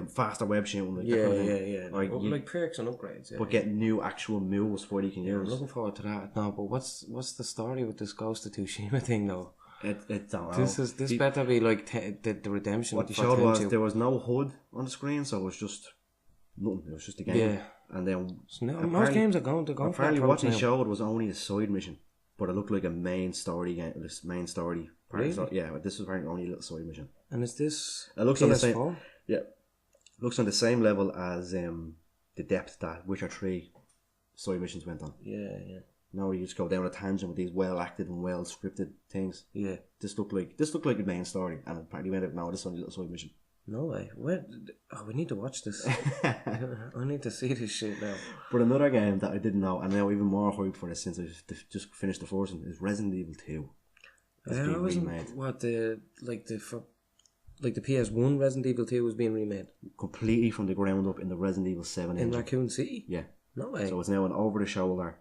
faster web shooting, like that kind of thing. Yeah. Like perks and upgrades. Yeah, but get new actual moves what you can use. I'm looking forward to that. No, but what's the story with this Ghost of Tsushima thing though? It don't know. This better be like the redemption. What they showed was there was no HUD on the screen, so it was just nothing. It was just a game. Yeah. And then most games are going. Apparently, what they showed was only a side mission, but it looked like a main story game. This main story. Really? Yeah, but this was apparently only a little side mission. And is this? It looks PS4? on the same. Yeah, looks on the same level as the depth that Witcher 3 side missions went on. Yeah. Now you just go down a tangent with these well acted and well scripted things. Yeah. This looked like the main story, and apparently went out now. This is only a little side mission. No way. We need to watch this. I need to see this shit now. But another game that I didn't know, and now even more hyped for this since I've just finished the first one, is Resident Evil 2. I wasn't remade. like the PS1 Resident Evil 2 was being remade? Completely from the ground up in the Resident Evil 7 in engine. Raccoon City? Yeah. No way. So it's now an over the shoulder,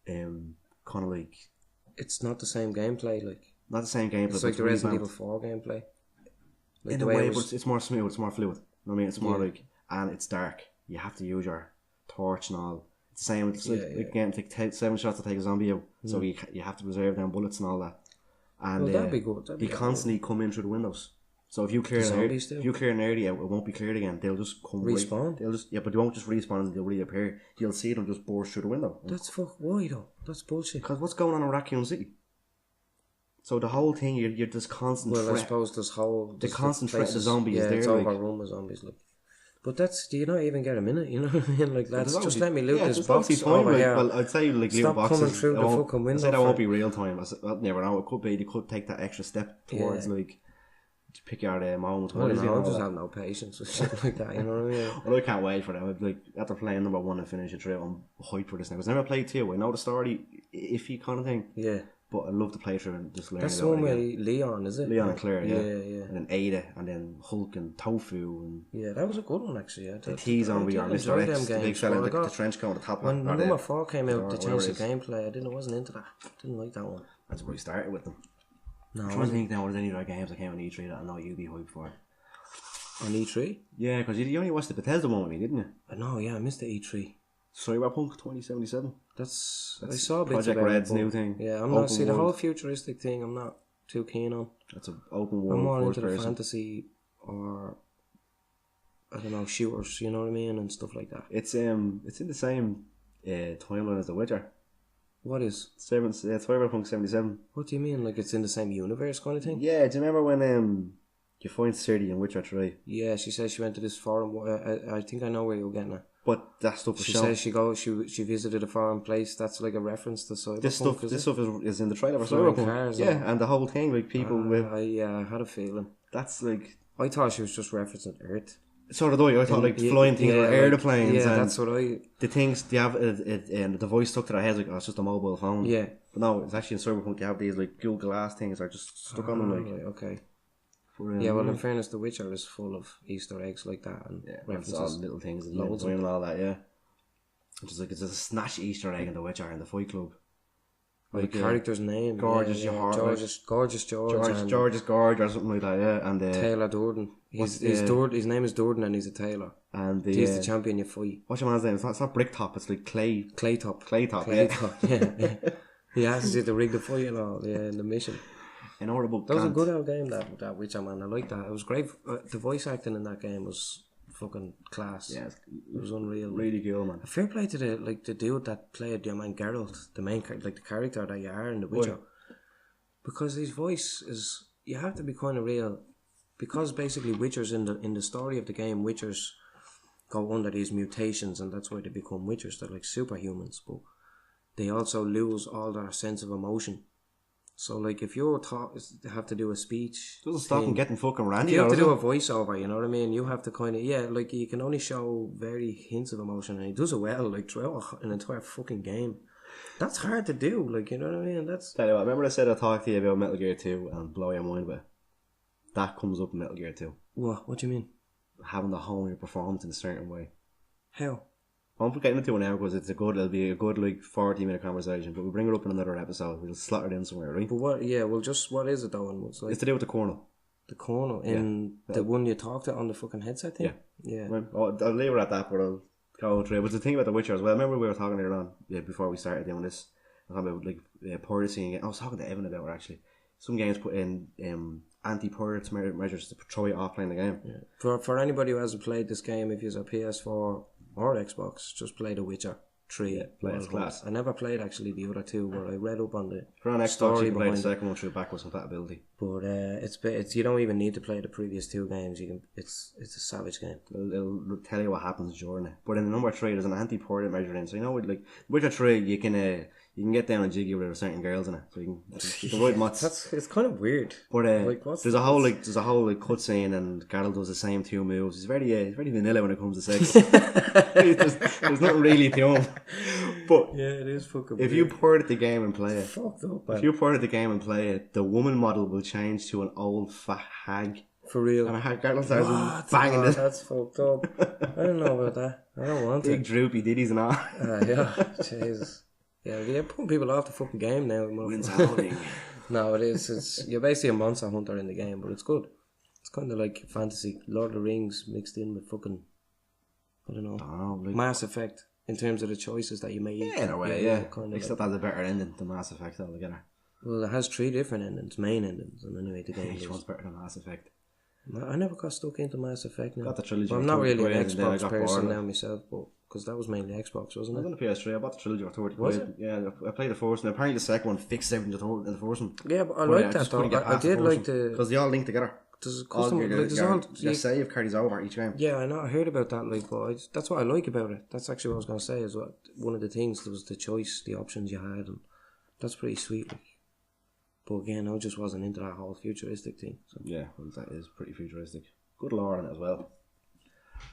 kind of like. It's not the same gameplay, like. Not the same gameplay. It's like the Resident Evil 4 gameplay. Like in a way, but it's more smooth, it's more fluid. You know what I mean? It's more like, and it's dark. You have to use your torch and all. It's the same. It's like again, take 7 shots to take a zombie out, so you have to preserve them bullets and all that. And that'd be good. They constantly come in through the windows. So if you clear an area, it won't be cleared again. They'll just come respawn. But they won't just respawn and they'll reappear. You'll see them just burst through the window. That's why though? That's bullshit. Because what's going on in Raccoon City? So the whole thing, you're just constant. Well, I suppose the constant threat of zombies. Yeah, there, it's overrun with zombies. Like, but do you not even get a minute? You know what I mean? Like, lads, just let me loot this box over here. Well, I'd say like stop loot boxes. Coming through the fucking window. I'd say that won't be real time. I never know. It could be. They could take that extra step towards like to pick out a moment. I just have no patience with shit like that. You know what I mean? Well, I can't wait for that. Like after playing number 1 and finishing it through, I'm hyped for this now. Because I never played 2. I know the story, iffy kind of thing. Yeah. But I love to play through and just learn. That's the one with Leon, is it? Leon and Claire, yeah. And then Ada, and then Hulk and Tofu. And yeah, that was a good one actually. Yeah. The T-Zone VR, Mr. X, the big fella in the trench coat on the top. When number 4 came out, they changed the gameplay. I wasn't into that. Didn't like that one. That's where we started with them. No, I'm trying to think now, was any other games that came on E3 that I know you'd be hyped for? On E3? Yeah, because you only watched the Bethesda one with me, didn't you? No, yeah, I missed the E3. Cyberpunk 2077. That's I saw bits Project about Red's it, new thing. Yeah, I'm not. See, the whole futuristic thing, I'm not too keen on. That's an open world. I'm more into the fantasy or I don't know, shooters. You know what I mean, and stuff like that. It's in the same timeline as The Witcher. What is Cyberpunk 77? What do you mean? Like it's in the same universe kind of thing? Yeah. Do you remember when you find Ciri in Witcher 3? Yeah, she says she went to this foreign. I think I know where you're getting at. But that stuff was shown. She says she visited a foreign place. That's like a reference to Cyberpunk. This stuff is in the trailer for Cyberpunk. Yeah, and the whole thing, like people with. I had a feeling. That's like. I thought she was just referencing Earth. So did I. I thought like flying things with airplanes. Yeah, and that's what I. The things they have, and the voice stuck to their heads like, oh, it's just a mobile phone. Yeah. But no, it's actually in Cyberpunk. They have these like Google Glass things that are just stuck on them. Like. Right, okay. Yeah, well, in fairness, The Witcher is full of Easter eggs like that and references, all little things, loads and all that. Yeah. It's like it's a snatch Easter egg in The Witcher in the Fight Club. Like the character's name, Gorgeous George, George is Gorge or something like that. Yeah, and Taylor Durden. His name is Durden, and he's a tailor. And he's the champion you fight. What's your man's name? It's not Bricktop. It's like Claytop. Yeah. He asks you to rig the fight and all. Yeah, in the mission. In order book. That was a good old game. That Witcher, man. I like that. It was great. The voice acting in that game was fucking class. Yeah, it was unreal. Really cool, man. Fair play to the dude that played your man Geralt, the main the character that you are in The Witcher. Because his voice is, you have to be kind of real, because basically Witchers in the story of the game, Witchers go under these mutations, and that's why they become Witchers. They're like superhumans, but they also lose all their sense of emotion. So, like, if you're have to do a speech... Doesn't stop them getting fucking randy. You have to do a voiceover, you know what I mean? You have to kind of... Yeah, like, you can only show very hints of emotion, and he does it well, like, throughout an entire fucking game. That's hard to do, like, you know what I mean? That's... Tell you what, remember I said I talked to you about Metal Gear 2 and blow your mind with it? That comes up in Metal Gear 2. What do you mean? Having to hone your performance in a certain way. How? I won't getting into it now because it'll be a good like 40-minute conversation, but we'll bring it up in another episode. We'll slot it in somewhere, right? But what is it though? And what's like, it's to do with the Colonel. The Colonel in the one you talked to on the fucking headset thing? Yeah. Well, I'll leave it at that, but I'll go through it. But the thing about The Witcher as well, remember we were talking earlier on, before we started doing this, I was talking about like piracy. I was talking to Evan about it actually. Some games put in anti-pirates measures to try it off playing the game. Yeah. For anybody who hasn't played this game, if you use a PS4 or Xbox, just play The Witcher 3. Yeah, play it class. I never played actually the other two, where I read up on the for an Xbox, story you can play the behind second one through backwards compatibility. But it's you don't even need to play the previous two games. It's a savage game. It'll tell you what happens during it. But in number 3, there's an anti-pirate measure in. So you know, like Witcher 3, you can get down and jiggy with certain girls in it. So you can ride mutts. It's kind of weird. But there's a whole cutscene, and Geralt does the same 2 moves. He's very vanilla when it comes to sex. there's nothing really to him. But yeah, it is fucking if weird. you port the game and play it, fucked up, man. If you ported the game and play it, the woman model will change to an old fat hag. For real. And I had Garland Stars banging it. That's fucked up. I don't know about that. I don't want Big droopy ditties and all. Yeah, Jesus. Yeah, they're putting people off the fucking game now. Wins holding. No, it is. It's you're basically a monster hunter in the game, but it's good. It's kind of like fantasy, Lord of the Rings mixed in with fucking, I don't know, like Mass Effect in terms of the choices that you make. Yeah, in a way, yeah. Except that's a better ending than Mass Effect altogether. Well, it has 3 different endings, main endings, and anyway, the game. Each one's better than Mass Effect. I never got stuck into Mass Effect now. Got the trilogy. Well, I'm not really an Xbox person now myself, but because that was mainly Xbox, wasn't it? I was on the PS3. I bought the trilogy for 30 Was it? Yeah, I played the first one. Apparently the second one fixed everything in the first one. Yeah, but I like that though. I did like the... Because they all link together. There's custom... Your save carries over each game. Yeah, I know. I heard about that, like, but that's what I like about it. That's actually what I was going to say, is what one of the things was the choice, the options you had, and that's pretty sweet, like. But again, I just wasn't into that whole futuristic thing. So. Yeah, well, that is pretty futuristic. Good lore on it as well.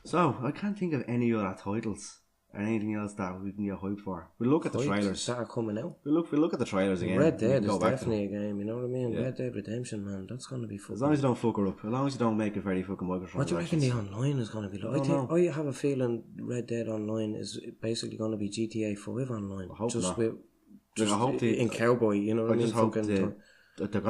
So, I can't think of any other titles or anything else that we can get hyped for. We'll look at the trailers. That are coming out. We'll look at the trailers again. Red Dead is definitely a game, you know what I mean? Yeah. Red Dead Redemption, man, that's going to be fun. As long as you don't fuck her up. As long as you don't make it very fucking microtransactions. What do you reckon the online is going to be like? I have a feeling Red Dead Online is basically going to be GTA 5 online. I hope just not. With, I hope in Cowboy, you know what I mean? I just hope they're going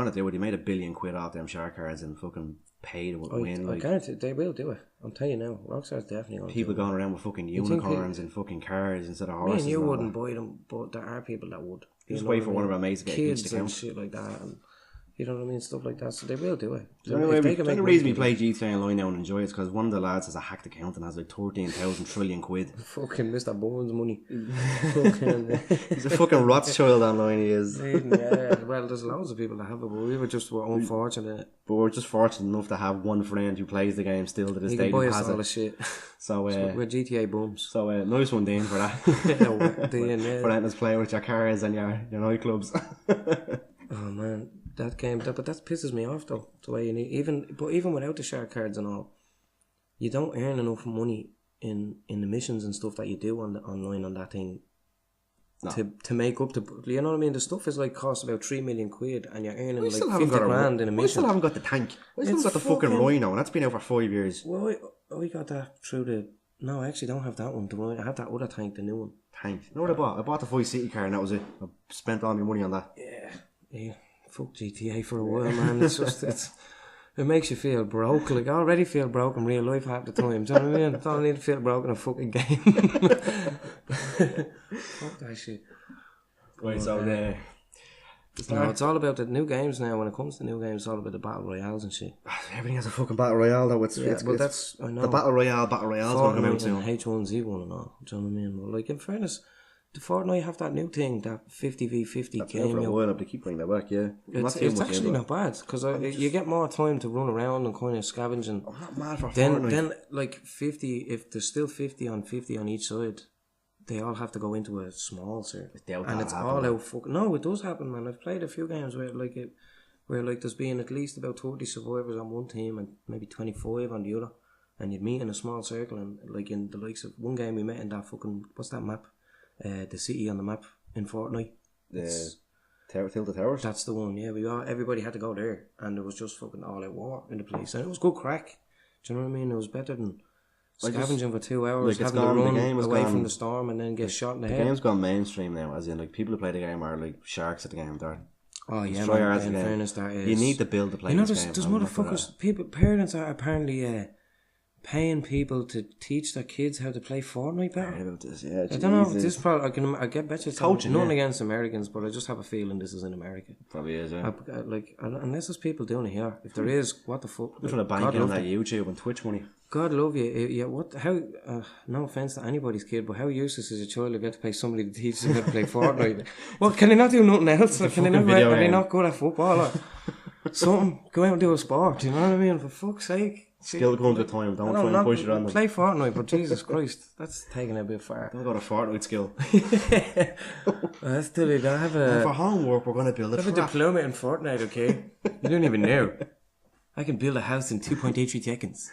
to do it. They made $1 billion off them shark cards and fucking paid to win. I guarantee they will do it. I'm telling you now. Rockstar's definitely going to people going around with fucking unicorns and fucking cars instead of horses. Me and you wouldn't buy them, but there are people that would. Just wait for one of our mates to get kids a and shit like that. And, you know what I mean? Stuff like that. So they will do it. The only reason we play GTA Online now and enjoy it is because one of the lads has a hacked account and has like 13,000 trillion quid. Fucking Mr. Bones money. He's a fucking Rothschild online, he is. Yeah, well, there's loads of people that have it, but we were just unfortunate. But we're just fortunate enough to have one friend who plays the game still to this day. He can buy us all the shit. So, we're GTA bums. So nice one, Dean, for that. For letting us play with your cars and your nightclubs. Oh man, that game, but that pisses me off though. The way you need even without the shark cards and all, you don't earn enough money in the missions and stuff that you do online on that thing. No. To make up you know what I mean? The stuff is like costs about 3 million quid, and you're earning like 50 grand in a mission. We still haven't got the tank. We still got the fucking Rhino, and that's been out for 5 years. Well, we got that through the. No, I actually don't have that one. I have that other tank, the new one. Tank. You know what I bought? I bought the Vice City car, and that was it. I spent all my money on that. Yeah, fuck GTA for a while, man. It's just it makes you feel broke. Like I already feel broke in real life half the time. Do you know what I mean? I don't need to feel broke in a fucking game. Fuck that shit. Right, so no, it's all about the new games now. When it comes to new games, it's all about the battle royales and shit. Everything has a fucking battle royale though. That's I know. The battle royale's going to come out soon. H1Z1 and all. Do you know what I mean? Well, like in fairness, the Fortnite have that new thing, that 50v50 that's game. For a while, they keep bringing that back, yeah. It's actually not bad because you get more time to run around and kind of scavenging. I'm not mad for Fortnite. Then like 50, if there's still 50 on each side, they all have to go into a small circle, and it's all out. No, it does happen, man. I've played a few games where there's been at least about 30 survivors on one team and maybe 25 on the other, and you'd meet in a small circle, and like in the likes of one game we met in that fucking what's that map? The city on the map in Fortnite. Tilted Towers. That's the one. Yeah, everybody had to go there, and there was just fucking all out war in the place, and it was good crack. Do you know what I mean? It was better than scavenging for 2 hours, having to run away from the storm and then get shot in the head. The game's gone mainstream now, as in like people who play the game are like sharks at the game. They're man, in fairness, that is. You need to build to play this game. There's motherfuckers, parents are apparently paying people to teach their kids how to play Fortnite better. I about this, yeah. I don't know. This probably I get better. Coaching, nothing against Americans, but I just have a feeling this is in America. Probably is, yeah. Unless there's people doing it here. If there is, what the fuck? They're trying to bank on that YouTube and Twitch money. God love you. Yeah. What? How? No offense to anybody's kid, but how useless is a child to get to pay somebody to teach them how to play Fortnite? Well, can they not do nothing else? Like, are they not good at football or something? Go out and do a sport. You know what I mean? For fuck's sake. Skill comes with time. Don't try and push it on them. Play Fortnite, but Jesus Christ, that's taking a bit far. Don't got a Fortnite skill. That's still it. I have for homework, we're going to build a diploma in Fortnite, okay? You don't even know. I can build a house in 2.83 seconds.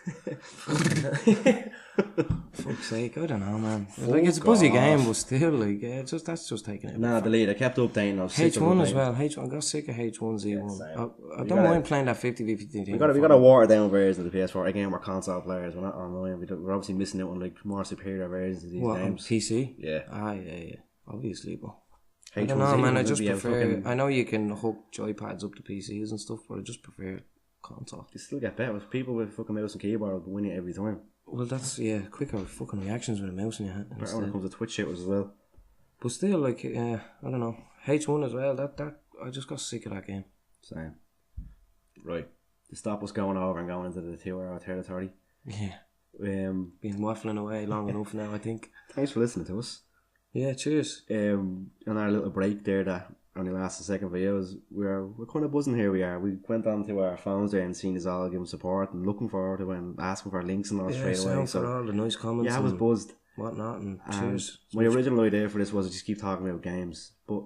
Fuck's sake, I don't know, man. It's a buzzy game, but still, that's just taking it. Nah, delete. I kept updating. H1 as well. H1, I got sick of H1Z1. I don't mind playing that 50-50 we got a watered down version of the PS4. Again, we're console players. We're not online. We're obviously missing out on like more superior versions of these games. On PC? Yeah. Yeah. Obviously, but H1Z1 I don't know, man. I just prefer. I know you can hook joypads up to PCs and stuff, but I just prefer console. You still get better with people with fucking mouse and keyboard winning it every time. Well, that's quicker fucking reactions with a mouse in your hand. Better when it comes to Twitch shooters as well. But still, I don't know. H1 as well. That I just got sick of that game. Same. Right. To stop us going over and going into the 2-hour territory. Yeah. Been waffling away long enough now, I think. Thanks for listening to us. Yeah, cheers. On our little break there that only lasted a second for you, we're kind of buzzing here. We went on to our phones there and seen us all giving support and looking forward to and asking for links and all straight away. So for all the nice comments. Yeah, I was buzzed. Whatnot and cheers. My original idea for this was to just keep talking about games, but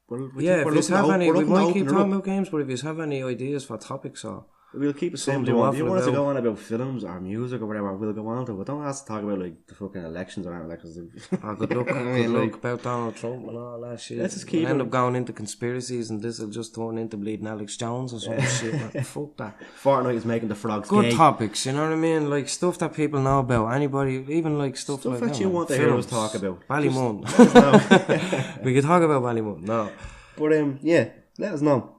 we might keep talking about games, but if you have any ideas for topics or we'll keep it simple. If you want us to go on about films or music or whatever, we'll go on to it. But don't ask to talk about like the fucking elections or anything. Good luck about Donald Trump and all that shit. Let's just keep end up going into conspiracies and this will just turn into bleeding Alex Jones or some shit. Man. Fuck that. Fortnite is making the frogs good gay. Topics, you know what I mean? Like stuff that people know about. Anybody, even like stuff like that you want the heroes talk about. Ballymun. We could talk about Ballymun. No. But let us know.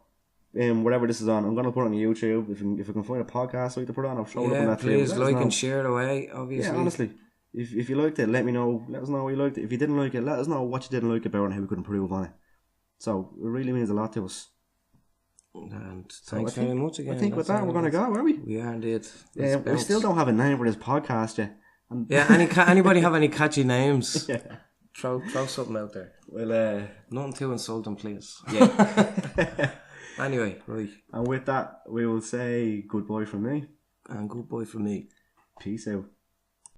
Whatever this is on, I'm gonna put it on YouTube. If I can find a podcast I can put it on, I'll show it up on that. Please like and share it away. Obviously, yeah, honestly, if you liked it, let me know. Let us know what you liked it. If you didn't like it, let us know what you didn't like about it and how we could improve on it. So it really means a lot to us. And thanks very much again. I think with that we're gonna go, are we? We are indeed. We still don't have a name for this podcast yet. Anybody have any catchy names? Yeah. Throw something out there. Well, nothing too insulting, please. Yeah. Anyway, right. And with that, we will say goodbye from me. And goodbye from me. Peace out.